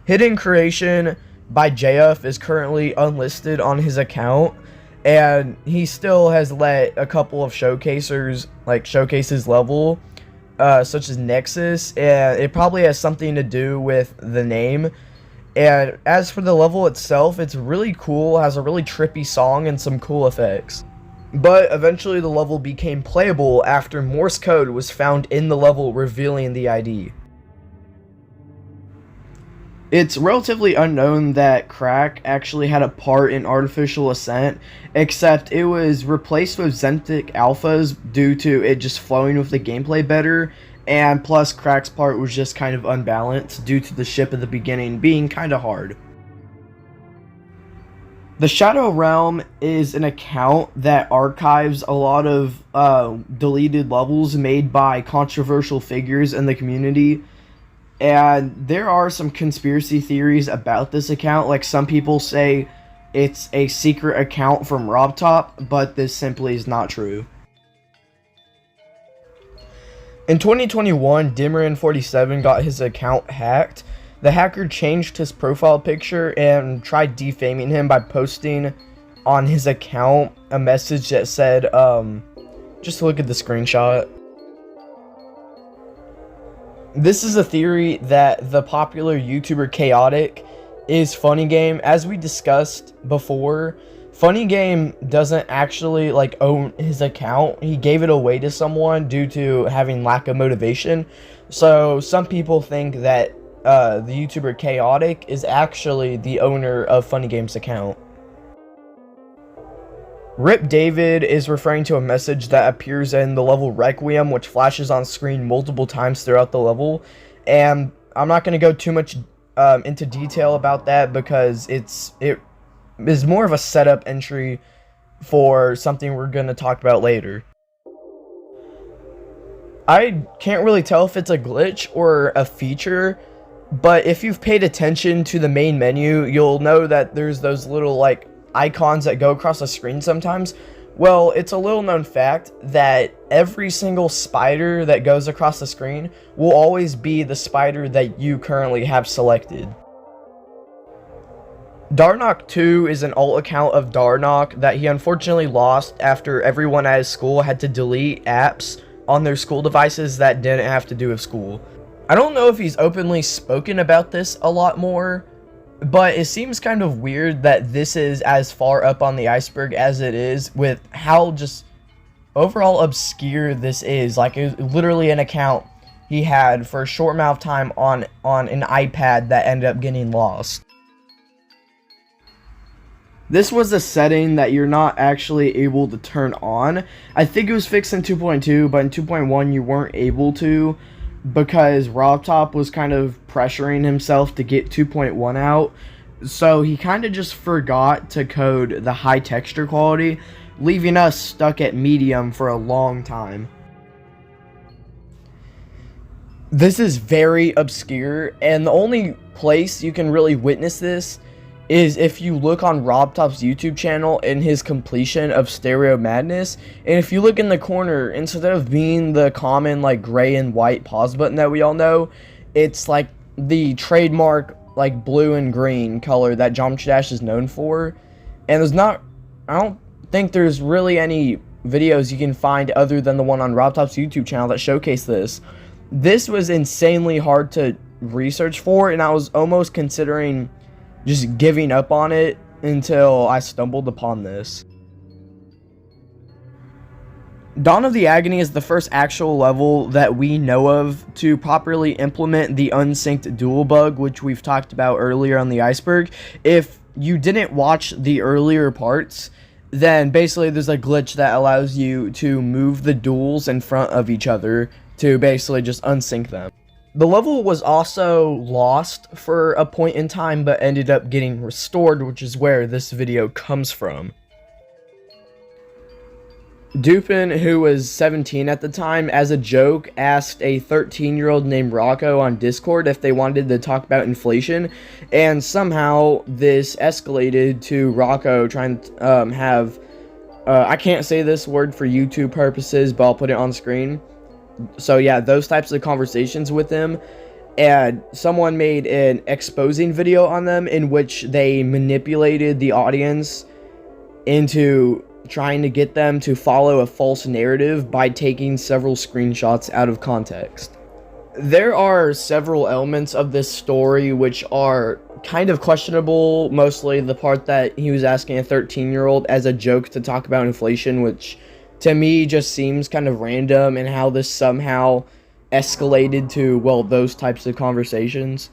Hidden Creation by JF is currently unlisted on his account, and he still has let a couple of showcasers, like showcases level, such as Nexus, and it probably has something to do with the name. And as for the level itself, it's really cool, has a really trippy song and some cool effects. But eventually the level became playable after Morse code was found in the level revealing the ID. It's relatively unknown that Crack actually had a part in Artificial Ascent, except it was replaced with Zentic Alphas due to it just flowing with the gameplay better, and plus Crack's part was just kind of unbalanced due to the ship at the beginning being kind of hard. The Shadow Realm is an account that archives a lot of deleted levels made by controversial figures in the community. And there are some conspiracy theories about this account. Like, some people say it's a secret account from RobTop, but this simply is not true. In 2021, Dimmerin47 got his account hacked. The hacker changed his profile picture and tried defaming him by posting on his account a message that said, just look at the screenshot. This is a theory that the popular YouTuber Chaotic is Funny Game. As we discussed before, Funny Game doesn't actually like own his account. He gave it away to someone due to having lack of motivation. So some people think that the YouTuber Chaotic is actually the owner of Funny Game's account. Rip David is referring to a message that appears in the level Requiem, which flashes on screen multiple times throughout the level, and I'm not going to go too much into detail about that because it is more of a setup entry for something we're going to talk about later. I can't really tell if it's a glitch or a feature, but if you've paid attention to the main menu, you'll know that there's those little like icons that go across the screen sometimes. Well, it's a little known fact that every single spider that goes across the screen will always be the spider that you currently have selected. Darnock2 is an alt account of Darnock that he unfortunately lost after everyone at his school had to delete apps on their school devices that didn't have to do with school. I don't know if he's openly spoken about this a lot more, but it seems kind of weird that this is as far up on the iceberg as it is with how just overall obscure this is. Like, it was literally an account he had for a short amount of time on an iPad that ended up getting lost. This was a setting that you're not actually able to turn on. I think it was fixed in 2.2, but in 2.1 you weren't able to, because RobTop was kind of pressuring himself to get 2.1 out, so he kind of just forgot to code the high texture quality, leaving us stuck at medium for a long time. This is very obscure, and the only place you can really witness this is if you look on RobTop's YouTube channel in his completion of Stereo Madness, and if you look in the corner, instead of being the common like gray and white pause button that we all know, it's like the trademark like blue and green color that Geometry Dash is known for. And I don't think there's really any videos you can find other than the one on RobTop's YouTube channel that showcase this. This was insanely hard to research for, and I was almost considering just giving up on it until I stumbled upon this. Dawn of the Agony is the first actual level that we know of to properly implement the unsynced duel bug, which we've talked about earlier on the Iceberg. If you didn't watch the earlier parts, then basically there's a glitch that allows you to move the duels in front of each other to basically just unsync them. The level was also lost for a point in time, but ended up getting restored, which is where this video comes from. Dupin, who was 17 at the time, as a joke, asked a 13-year-old named Rocco on Discord if they wanted to talk about inflation, and somehow this escalated to Rocco trying to have, I can't say this word for YouTube purposes, but I'll put it on screen. So yeah, those types of conversations with him, and someone made an exposing video on them in which they manipulated the audience into trying to get them to follow a false narrative by taking several screenshots out of context. There are several elements of this story which are kind of questionable, mostly the part that he was asking a 13-year-old as a joke to talk about inflation, which to me just seems kind of random, and how this somehow escalated to, well, those types of conversations.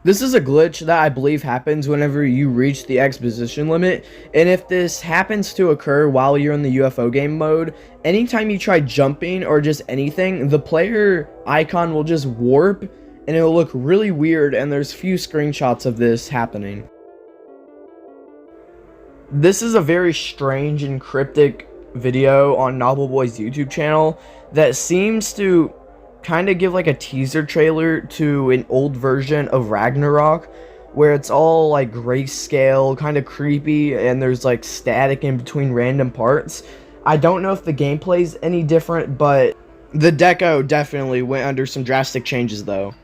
This is a glitch that I believe happens whenever you reach the exposition limit, and if this happens to occur while you're in the UFO game mode, anytime you try jumping or just anything, the player icon will just warp and it'll look really weird, and there's few screenshots of this happening. This is a very strange and cryptic video on Novel Boy's YouTube channel that seems to kind of give like a teaser trailer to an old version of Ragnarok, where it's all like grayscale, kind of creepy, and there's like static in between random parts. I don't know if the gameplay's any different, but the deco definitely went under some drastic changes though.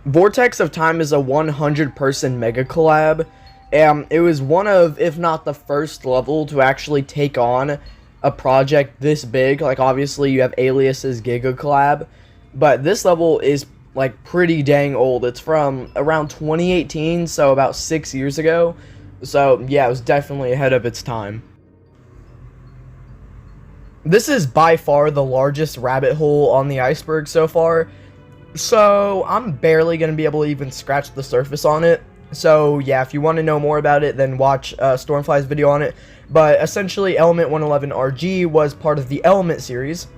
Vortex of Time is a 100-person mega collab, and it was one of, if not the first level to actually take on a project this big. Like, obviously you have Alias's Giga collab, but this level is like pretty dang old. It's from around 2018, so about 6 years ago. So yeah, it was definitely ahead of its time. This is by far the largest rabbit hole on the Iceberg so far, so I'm barely going to be able to even scratch the surface on it. So yeah, if you want to know more about it, then watch Stormfly's video on it. But essentially, Element 111 RG was part of the Element series,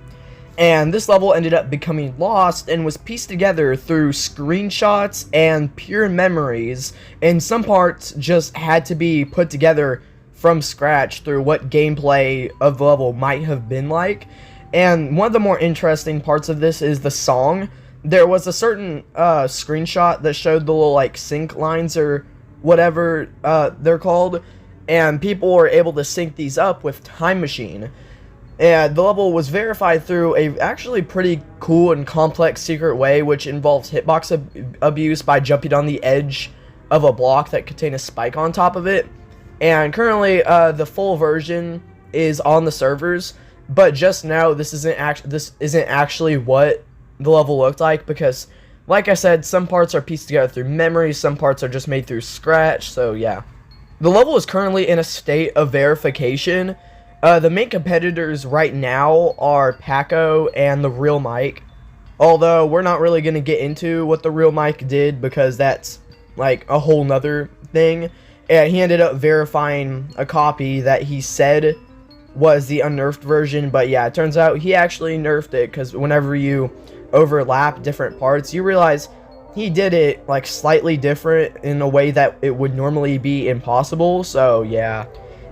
and this level ended up becoming lost and was pieced together through screenshots and pure memories, and some parts just had to be put together from scratch through what gameplay of the level might have been like. And one of the more interesting parts of this is the song. There was a certain screenshot that showed the little like sync lines or whatever they're called, and people were able to sync these up with Time Machine. And the level was verified through a actually pretty cool and complex secret way, which involves hitbox abuse by jumping on the edge of a block that contained a spike on top of it. And currently the full version is on the servers, but just now this isn't actually what the level looked like, because like I said, some parts are pieced together through memory, some parts are just made through scratch. So yeah, the level is currently in a state of verification. The main competitors right now are Paco and the Real Mike, although we're not really going to get into what the Real Mike did because that's like a whole nother thing. And he ended up verifying a copy that he said was the unnerfed version, but yeah, it turns out he actually nerfed it, because whenever you overlap different parts, you realize he did it like slightly different in a way that it would normally be impossible. So yeah,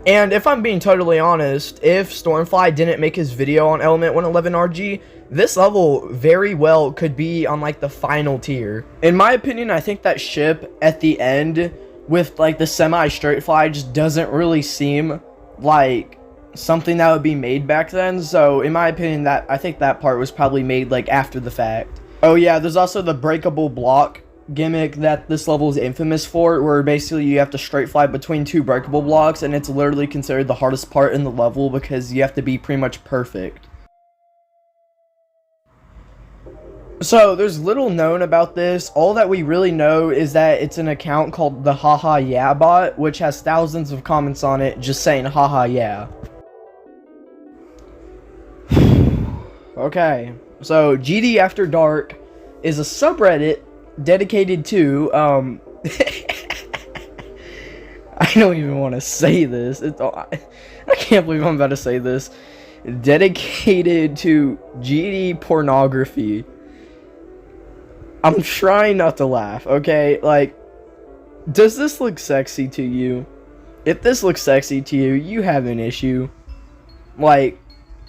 and if I'm being totally honest, if Stormfly didn't make his video on Element 111 RG, this level very well could be on like the final tier. In my opinion, I think that ship at the end with like the semi-straight fly just doesn't really seem like something that would be made back then. So in my opinion, I think that part was probably made like after the fact. Oh yeah, there's also the breakable block gimmick that this level is infamous for, where basically you have to straight fly between two breakable blocks, and it's literally considered the hardest part in the level because you have to be pretty much perfect. So, there's little known about this. All that we really know is that it's an account called the Haha Yeah bot, which has thousands of comments on it just saying Haha Yeah. Okay, so GD After Dark is a subreddit dedicated to, I don't even want to say this. I can't believe I'm about to say this. Dedicated to GD pornography. I'm trying not to laugh, okay? Like, does this look sexy to you? If this looks sexy to you, you have an issue. Like,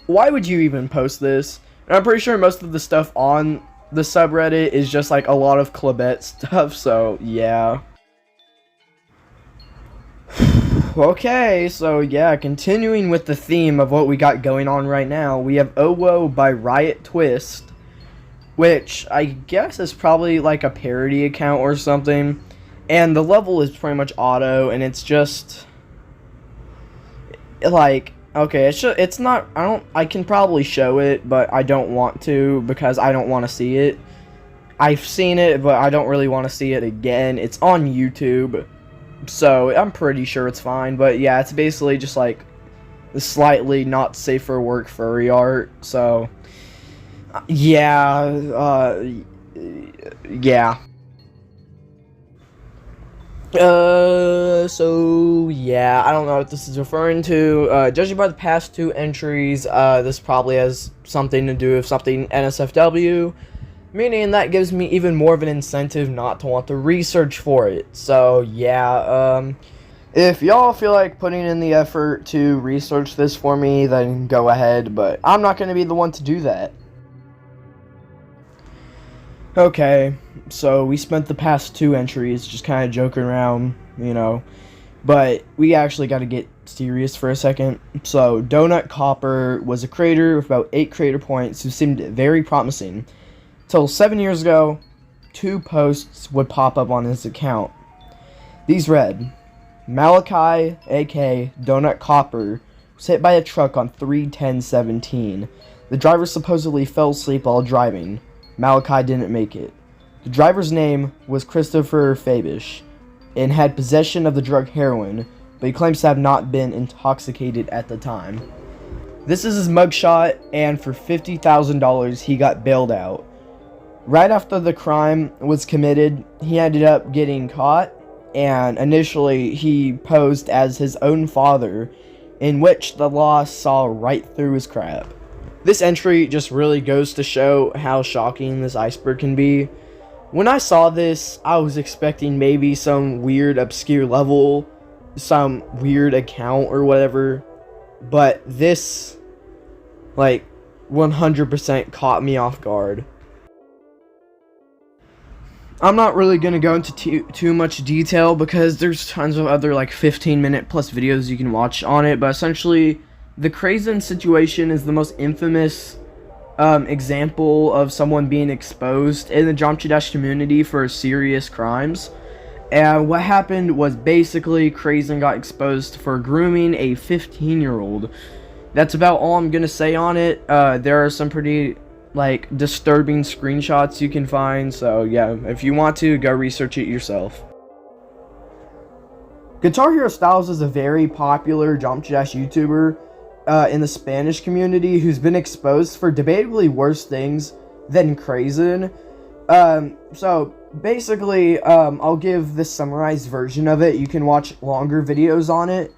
why would you even post this? And I'm pretty sure most of the stuff on the subreddit is just like a lot of Clabette stuff, so yeah. Okay, so yeah, continuing with the theme of what we got going on right now, we have Owo by Riot Twist, which I guess is probably like a parody account or something, and the level is pretty much auto, and it's just like, okay, it's not, I can probably show it, but I don't want to because I don't want to see it. I've seen it, but I don't really want to see it again. It's on YouTube, so I'm pretty sure it's fine, but yeah, it's basically just like the slightly not safe for work furry art, so yeah, yeah. So yeah, I don't know what this is referring to. Judging by the past two entries, this probably has something to do with something NSFW, meaning that gives me even more of an incentive not to want to research for it. So yeah, if y'all feel like putting in the effort to research this for me, then go ahead, but I'm not going to be the one to do that. Okay, so we spent the past two entries just kind of joking around, you know, but we actually got to get serious for a second. So, Donut Copper was a creator with about 8 creator points who seemed very promising. Till 7 years ago, 2 posts would pop up on his account. These read, Malachi, aka Donut Copper, was hit by a truck on 3/10/17. The driver supposedly fell asleep while driving. Malachi didn't make it. The driver's name was Christopher Fabish and had possession of the drug heroin, but he claims to have not been intoxicated at the time. This is his mugshot, and for $50,000 he got bailed out. Right after the crime was committed, he ended up getting caught, and initially he posed as his own father, in which the law saw right through his crap. This entry just really goes to show how shocking this Iceberg can be. When I saw this, I was expecting maybe some weird obscure level, some weird account or whatever, but this, like, 100% caught me off guard. I'm not really going to go into too much detail because there's tons of other like 15-minute plus videos you can watch on it, but essentially the Krazen situation is the most infamous example of someone being exposed in the Jump Dash community for serious crimes. And what happened was basically Krazen got exposed for grooming a 15-year-old. That's about all I'm going to say on it. There are some pretty like disturbing screenshots you can find, so yeah, if you want to, go research it yourself. Guitar Hero Styles is a very popular Jump Dash YouTuber in the Spanish community who's been exposed for debatably worse things than Krazen. So basically, I'll give this summarized version of it. You can watch longer videos on it.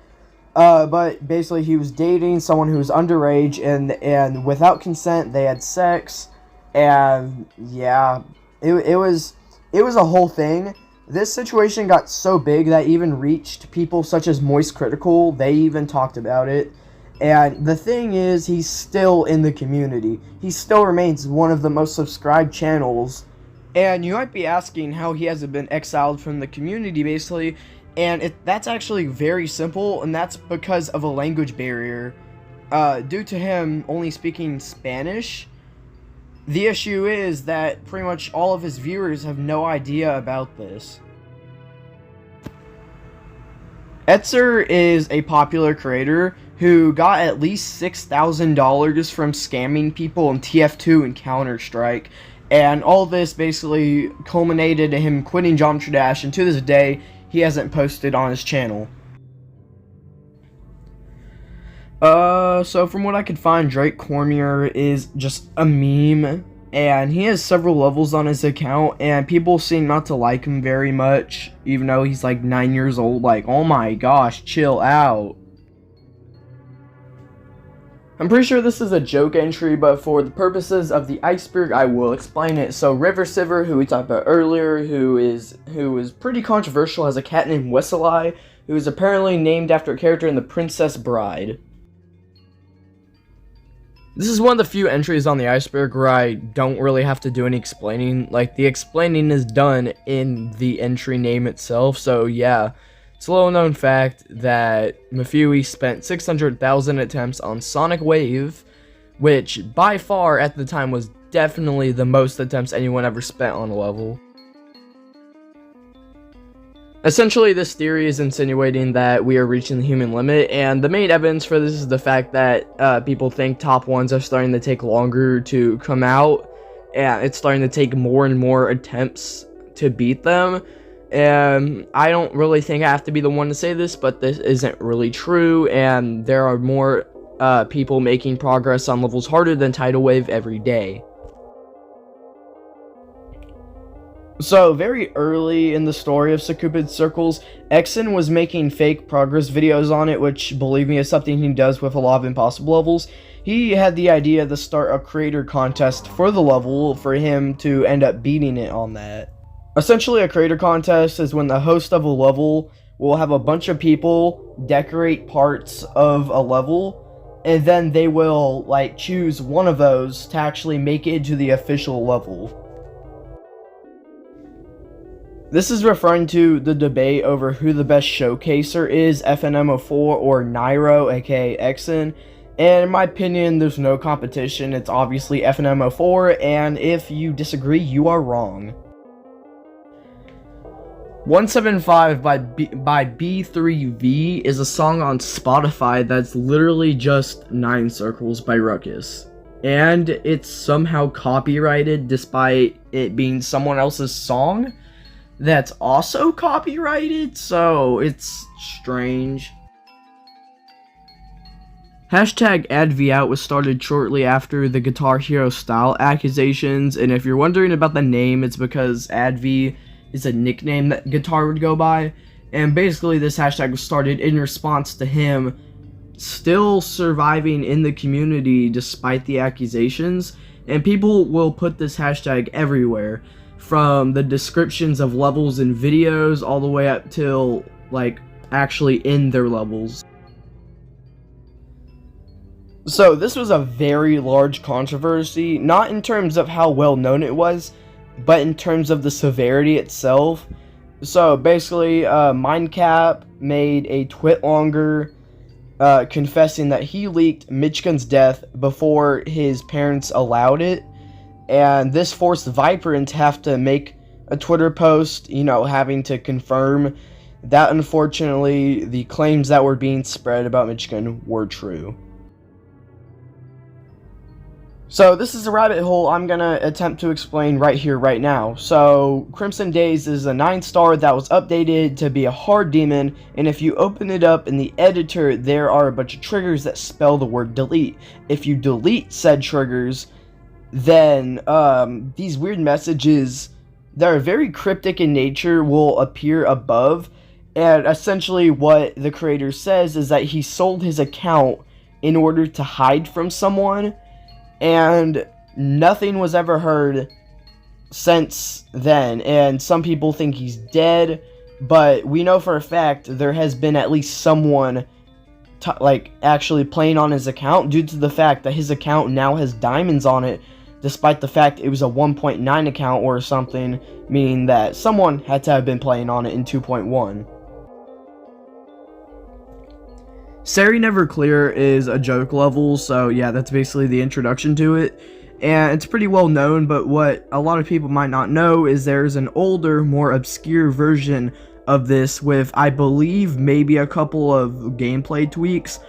But basically he was dating someone who was underage, and without consent they had sex, and yeah, it was a whole thing. This situation got so big that even reached people such as Moist Critical. They even talked about it. And the thing is, he's still in the community. He still remains one of the most subscribed channels. And you might be asking how he hasn't been exiled from the community, basically. And that's actually very simple, and that's because of a language barrier. Due to him only speaking Spanish, The issue is that pretty much all of his viewers have no idea about this. Etzer is a popular creator who got at least $6,000 from scamming people in TF2 and Counter-Strike, and all this basically culminated in him quitting Geometry Dash, and to this day, he hasn't posted on his channel. So from what I could find, Drake Cormier is just a meme, and he has several levels on his account, and people seem not to like him very much, even though he's like 9 years old. Like, oh my gosh, chill out. I'm pretty sure this is a joke entry, but for the purposes of the Iceberg, I will explain it. So River Siver, who we talked about earlier, who is pretty controversial, has a cat named Wesselai, who is apparently named after a character in The Princess Bride. This is one of the few entries on the Iceberg where I don't really have to do any explaining. Like, the explaining is done in the entry name itself, so yeah. It's a little known fact that Mafui spent 600,000 attempts on Sonic Wave, which by far at the time was definitely the most attempts anyone ever spent on a level. Essentially, this theory is insinuating that we are reaching the human limit, and the main evidence for this is the fact that people think top ones are starting to take longer to come out, and it's starting to take more and more attempts to beat them. And I don't really think I have to be the one to say this, but this isn't really true, and there are more people making progress on levels harder than Tidal Wave every day. So, very early in the story of Secupid Circles, Exon was making fake progress videos on it, which, believe me, is something he does with a lot of impossible levels. He had the idea to start a creator contest for the level for him to end up beating it on that. Essentially, a creator contest is when the host of a level will have a bunch of people decorate parts of a level, and then they will, like, choose one of those to actually make it into the official level. This is referring to the debate over who the best showcaser is, FNM04 or Nairo, aka Exon. And in my opinion, there's no competition. It's obviously FNM04, and if you disagree, you are wrong. 175 by B3V is a song on Spotify that's literally just 9 Circles by Ruckus. And it's somehow copyrighted despite it being someone else's song that's also copyrighted, so it's strange. Hashtag AdVout was started shortly after the Guitar Hero style accusations, and if you're wondering about the name, it's because AdV is a nickname that Guitar would go by, and basically this hashtag was started in response to him still surviving in the community despite the accusations, and people will put this hashtag everywhere, from the descriptions of levels and videos all the way up till, like, actually in their levels. So this was a very large controversy, not in terms of how well known it was, but in terms of the severity itself. So basically, Mindcap made a twit longer confessing that he leaked Michigan's death before his parents allowed it, and this forced Viper to have to make a Twitter post, you know, having to confirm that unfortunately the claims that were being spread about Michigan were true. So this is a rabbit hole I'm gonna attempt to explain right here, right now. So Crimson Days is a 9-star that was updated to be a hard demon, and if you open it up in the editor, there are a bunch of triggers that spell the word delete. If you delete said triggers, then these weird messages that are very cryptic in nature will appear above, and essentially what the creator says is that he sold his account in order to hide from someone, and nothing was ever heard since then, and some people think he's dead, but we know for a fact there has been at least someone actually playing on his account, due to the fact that his account now has diamonds on it, despite the fact it was a 1.9 account or something, meaning that someone had to have been playing on it in 2.1. Sari Never Clear is a joke level, so yeah, that's basically the introduction to it. and it's pretty well known, but what a lot of people might not know is there's an older, more obscure version of this with, I believe, maybe a couple of gameplay tweaks,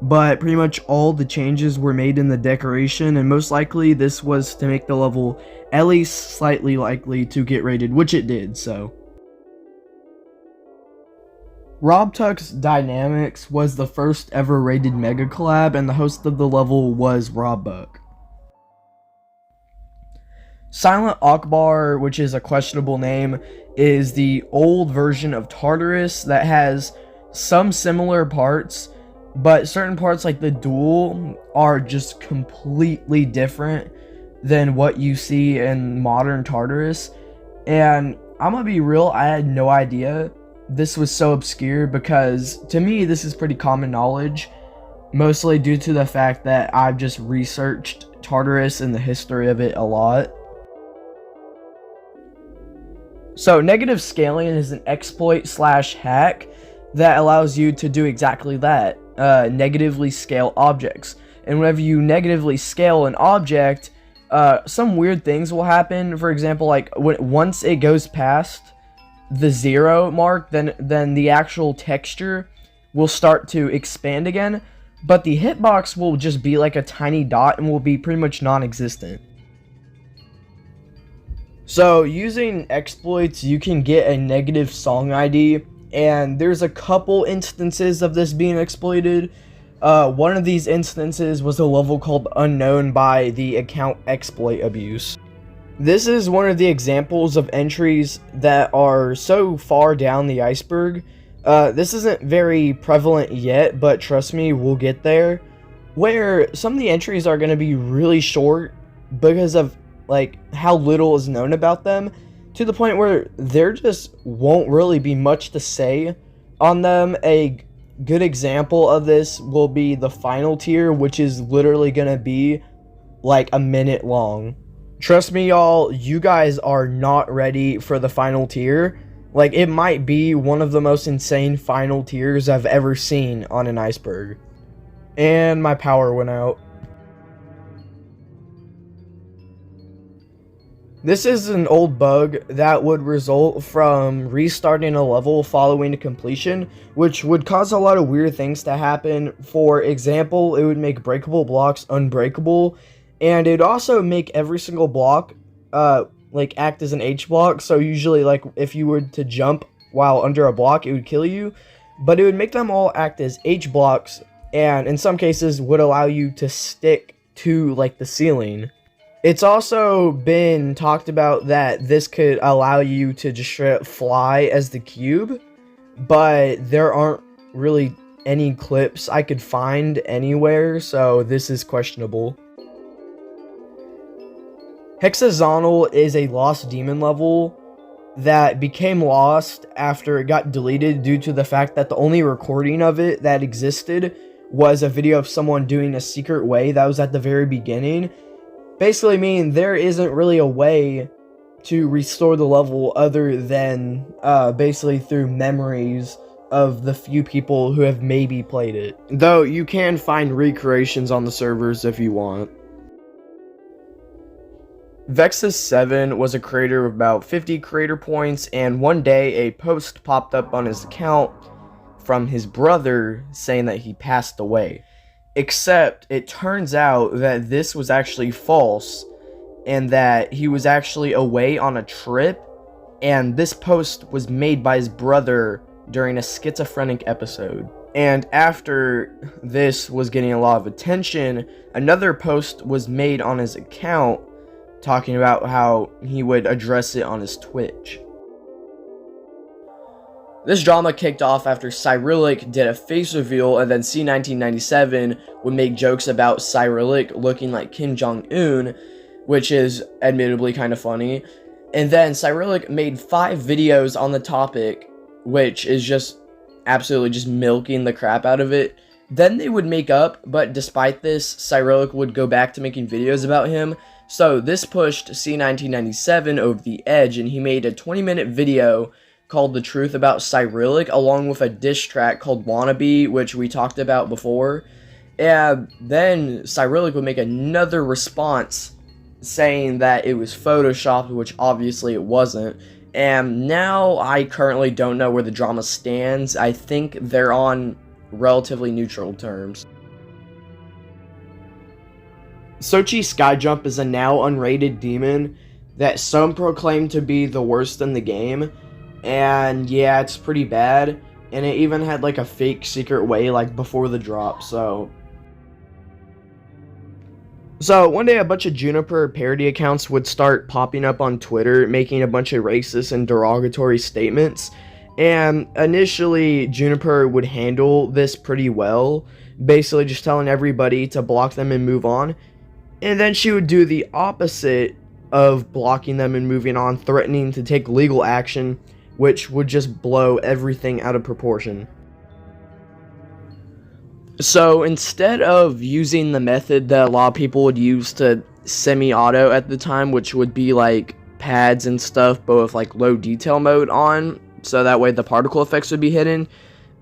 but pretty much all the changes were made in the decoration, and most likely this was to make the level at least slightly likely to get rated, which it did, so. Rob Tuck's Dynamics was the first ever rated mega collab, and the host of the level was Rob Buck. Silent Akbar, which is a questionable name, is the old version of Tartarus that has some similar parts, but certain parts like the duel are just completely different than what you see in modern Tartarus. And I'm gonna be real, I had no idea this was so obscure, because to me this is pretty common knowledge, mostly due to the fact that I've just researched Tartarus and the history of it a lot. So negative scaling is an exploit slash hack that allows you to do exactly that, negatively scale objects. And whenever you negatively scale an object, some weird things will happen. For example, like once it goes past the 0 mark, then the actual texture will start to expand again, but the hitbox will just be like a tiny dot and will be pretty much non-existent. So using exploits, you can get a negative song ID, and there's a couple instances of this being exploited. One of these instances was a level called Unknown by the account Exploit Abuse. This is one of the examples of entries that are so far down the iceberg. This isn't very prevalent yet, but trust me, we'll get there, where some of the entries are going to be really short because of like how little is known about them, to the point where there just won't really be much to say on them. A good example of this will be the final tier, which is literally going to be like a minute long. Trust me, y'all, you guys are not ready for the final tier. Like, it might be one of the most insane final tiers I've ever seen on an iceberg. And my power went out. This is an old bug that would result from restarting a level following completion, which would cause a lot of weird things to happen. For example, it would make breakable blocks unbreakable, and it would also make every single block like act as an H block. So usually, like, if you were to jump while under a block, it would kill you, but it would make them all act as H blocks, and in some cases would allow you to stick to like the ceiling. It's also been talked about that this could allow you to just straight up fly as the cube, but there aren't really any clips I could find anywhere, so this is questionable. Hexazonal is a lost demon level that became lost after it got deleted due to the fact that the only recording of it that existed was a video of someone doing a secret way that was at the very beginning. Basically meaning there isn't really a way to restore the level other than basically through memories of the few people who have maybe played it. Though you can find recreations on the servers if you want. Vexus7 was a creator of about 50 creator points, and one day a post popped up on his account from his brother saying that he passed away. Except it turns out that this was actually false, and that he was actually away on a trip, and this post was made by his brother during a schizophrenic episode. And after this was getting a lot of attention, another post was made on his account talking about how he would address it on his Twitch. This drama kicked off after Cyrillic did a face reveal, and then C1997 would make jokes about Cyrillic looking like Kim Jong-un, which is admittedly kind of funny. And then Cyrillic made 5 videos on the topic, which is just absolutely just milking the crap out of it. Then they would make up, but despite this, Cyrillic would go back to making videos about him. So this pushed C1997 over the edge, and he made a 20-minute video called The Truth About Cyrillic, along with a diss track called Wannabe, which we talked about before. And then Cyrillic would make another response saying that it was photoshopped, which obviously it wasn't. And now I currently don't know where the drama stands. I think they're on relatively neutral terms. Sochi Skyjump is a now unrated demon that some proclaim to be the worst in the game. And yeah, it's pretty bad. And it even had like a fake secret way like before the drop, so one day a bunch of Juniper parody accounts would start popping up on Twitter making a bunch of racist and derogatory statements. And initially Juniper would handle this pretty well, basically just telling everybody to block them and move on. And then she would do the opposite of blocking them and moving on, threatening to take legal action, which would just blow everything out of proportion. So instead of using the method that a lot of people would use to semi-auto at the time, which would be like pads and stuff, but with like low detail mode on, so that way the particle effects would be hidden,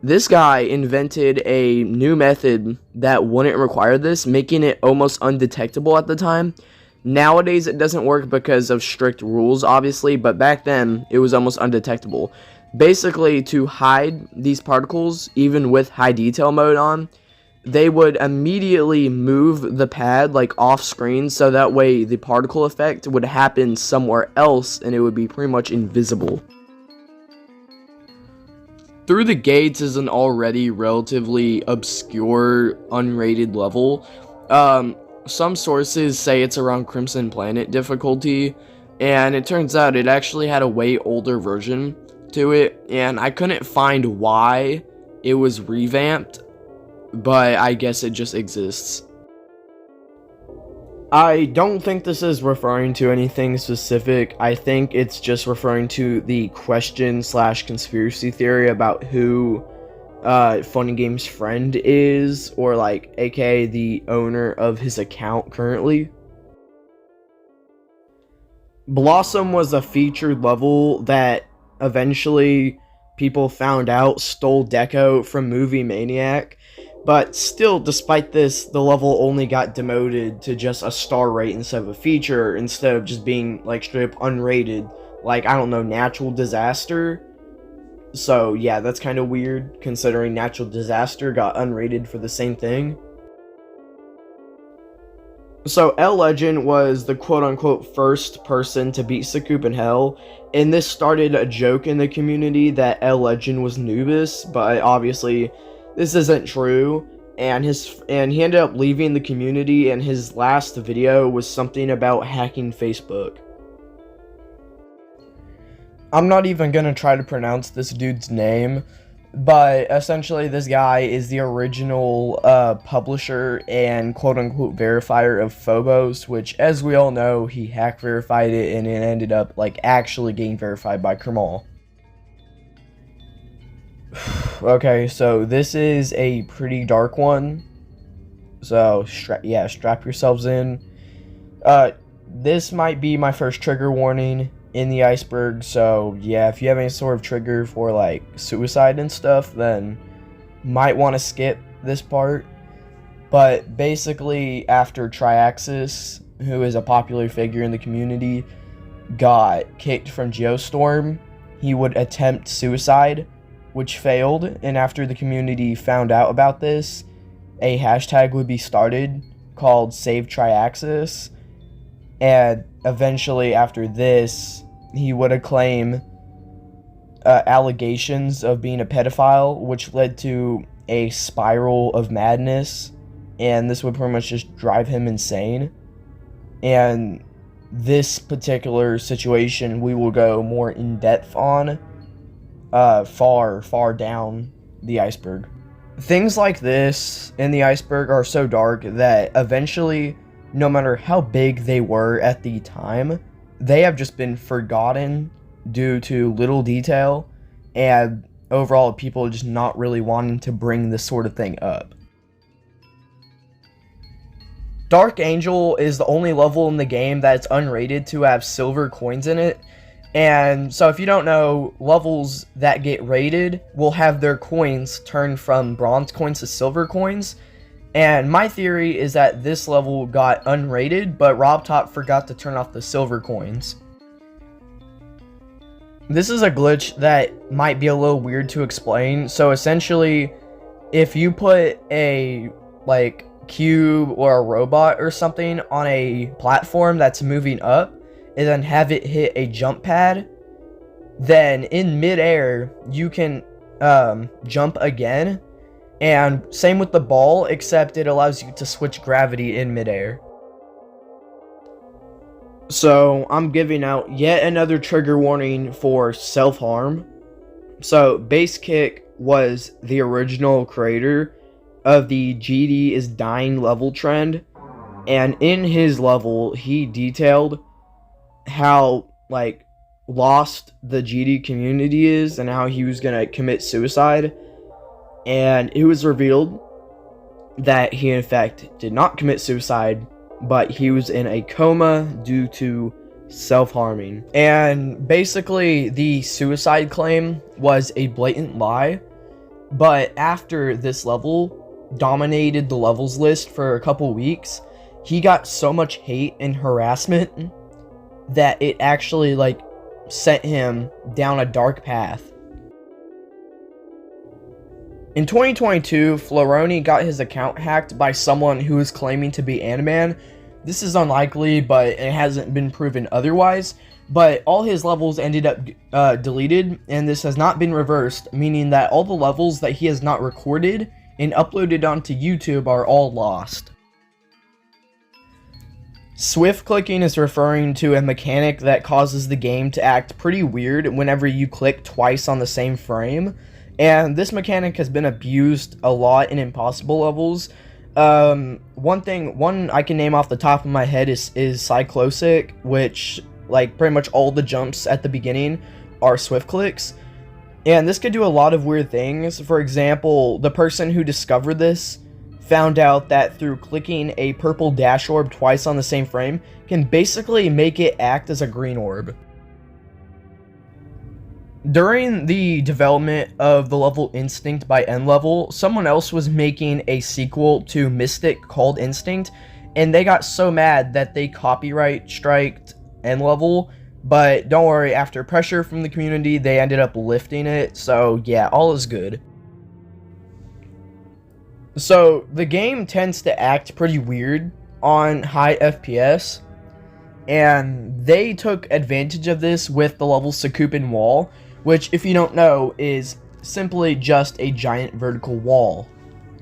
this guy invented a new method that wouldn't require this, making it almost undetectable at the time. Nowadays it doesn't work because of strict rules, obviously, but back then it was almost undetectable. Basically, to hide these particles, even with high detail mode on, they would immediately move the pad like off screen, so that way the particle effect would happen somewhere else and it would be pretty much invisible. Through the Gates is an already relatively obscure, unrated level. Some sources say it's around Crimson Planet difficulty, and it turns out it actually had a way older version to it, and I couldn't find why it was revamped, but I guess it just exists. I don't think this is referring to anything specific. I think it's just referring to the question / conspiracy theory about who Funny Game's friend is, or like aka the owner of his account currently. Blossom was a featured level that eventually people found out stole Deco from Movie Maniac, but still, despite this, the level only got demoted to just a star rate instead of a feature, instead of just being like straight up unrated, like, I don't know, Natural Disaster. So yeah, that's kind of weird considering Natural Disaster got unrated for the same thing. So L Legend was the quote-unquote first person to beat Sakup in Hell, and this started a joke in the community that L Legend was Noobus, but obviously this isn't true, and he ended up leaving the community, and his last video was something about hacking Facebook. I'm not even gonna try to pronounce this dude's name, but essentially this guy is the original publisher and quote-unquote verifier of Phobos, which, as we all know, he hack verified it and it ended up like actually getting verified by Kermal. Okay, so this is a pretty dark one, so strap yourselves in. This might be my first trigger warning in the Iceberg, so yeah, if you have any sort of trigger for like suicide and stuff, then might want to skip this part. But basically, after Triaxis, who is a popular figure in the community, got kicked from Geostorm, he would attempt suicide, which failed, and after the community found out about this, a hashtag would be started called Save Triaxis, and eventually after this, he would acclaim allegations of being a pedophile, which led to a spiral of madness, and this would pretty much just drive him insane. And this particular situation we will go more in depth on far down the Iceberg. Things like this in the Iceberg are so dark that eventually, no matter how big they were at the time, they have just been forgotten due to little detail and overall people just not really wanting to bring this sort of thing up. Dark Angel is the only level in the game that's unrated to have silver coins in it. And so if you don't know, levels that get rated will have their coins turn from bronze coins to silver coins. And my theory is that this level got unrated, but RobTop forgot to turn off the silver coins. This is a glitch that might be a little weird to explain. So essentially, if you put a like cube or a robot or something on a platform that's moving up and then have it hit a jump pad, then in midair you can jump again. And same with the ball, except it allows you to switch gravity in midair. So I'm giving out yet another trigger warning for self-harm. So Base Kick was the original creator of the GD is dying level trend, and in his level he detailed how like lost the GD community is and how he was gonna commit suicide, and it was revealed that he in fact did not commit suicide, but he was in a coma due to self-harming. And basically the suicide claim was a blatant lie, but after this level dominated the levels list for a couple weeks, he got so much hate and harassment that it actually like sent him down a dark path. In 2022, Floroni got his account hacked by someone who is claiming to be Animan. This is unlikely, but it hasn't been proven otherwise. But all his levels ended up deleted, and this has not been reversed, meaning that all the levels that he has not recorded and uploaded onto YouTube are all lost. Swift clicking is referring to a mechanic that causes the game to act pretty weird whenever you click twice on the same frame. And this mechanic has been abused a lot in impossible levels. One I can name off the top of my head is Cyclosic, which like pretty much all the jumps at the beginning are swift clicks. And this could do a lot of weird things. For example, the person who discovered this found out that through clicking a purple dash orb twice on the same frame can basically make it act as a green orb. During the development of the level Instinct by N-Level, someone else was making a sequel to Mystic called Instinct, and they got so mad that they copyright striked N-Level, but don't worry, after pressure from the community, they ended up lifting it, so yeah, all is good. So, the game tends to act pretty weird on high FPS, and they took advantage of this with the level Sakupin Wall, which, if you don't know, is simply just a giant vertical wall.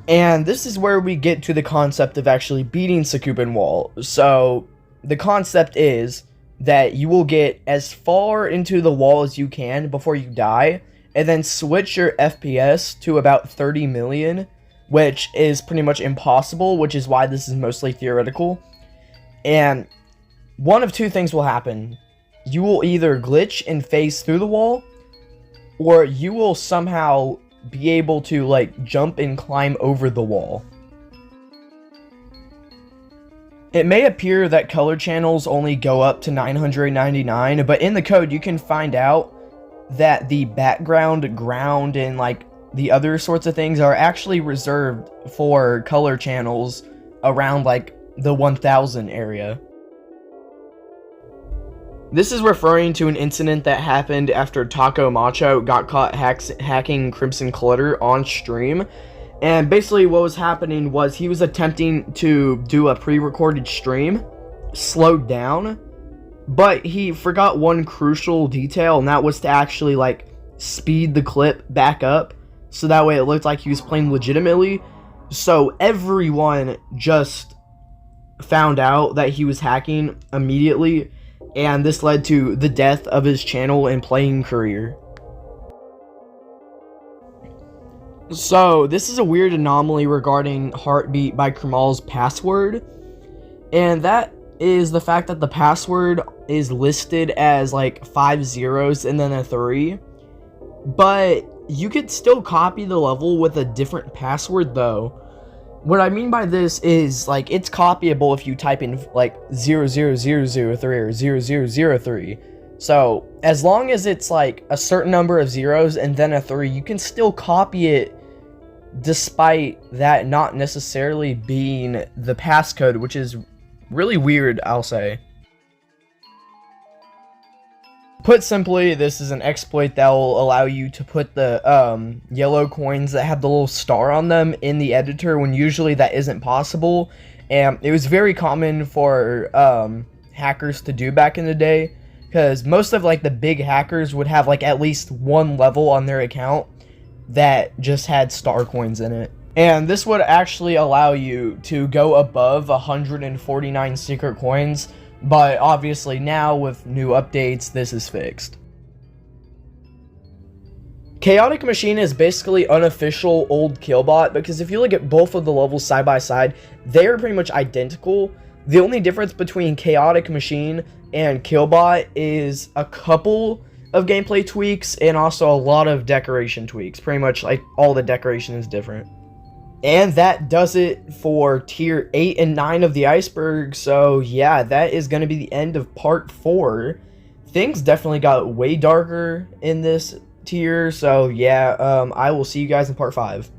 And this is where we get to the concept of actually beating Sakupin Wall. So, the concept is that you will get as far into the wall as you can before you die, and then switch your FPS to about 30 million, which is pretty much impossible, which is why this is mostly theoretical. And one of two things will happen. You will either glitch and phase through the wall, or you will somehow be able to like jump and climb over the wall. It may appear that color channels only go up to 999, but in the code you can find out that the background, ground, and like the other sorts of things are actually reserved for color channels around like the 1000 area. This is referring to an incident that happened after Taco Macho got caught hacking Crimson Clutter on stream. And basically what was happening was he was attempting to do a pre-recorded stream, slowed down, but he forgot one crucial detail, and that was to actually like speed the clip back up, so that way it looked like he was playing legitimately. So everyone just found out that he was hacking immediately, and this led to the death of his channel and playing career. So, this is a weird anomaly regarding Heartbeat by Kramal's password, and that is the fact that the password is listed as like 5 zeros and then a 3, but you could still copy the level with a different password though. What I mean by this is, like, it's copyable if you type in, like, 00003 or 0003. So, as long as it's, like, a certain number of zeros and then a 3, you can still copy it despite that not necessarily being the passcode, which is really weird, I'll say. Put simply, this is an exploit that will allow you to put the yellow coins that have the little star on them in the editor when usually that isn't possible. And it was very common for hackers to do back in the day, because most of like the big hackers would have like at least one level on their account that just had star coins in it. And this would actually allow you to go above 149 secret coins. But obviously now with new updates, this is fixed. Chaotic Machine is basically unofficial old Killbot, because if you look at both of the levels side by side, they are pretty much identical. The only difference between Chaotic Machine and Killbot is a couple of gameplay tweaks and also a lot of decoration tweaks. Pretty much like all the decoration is different. And that does it for tier 8 and 9 of the Iceberg. So yeah, that is going to be the end of part 4. Things definitely got way darker in this tier. So yeah, I will see you guys in part 5.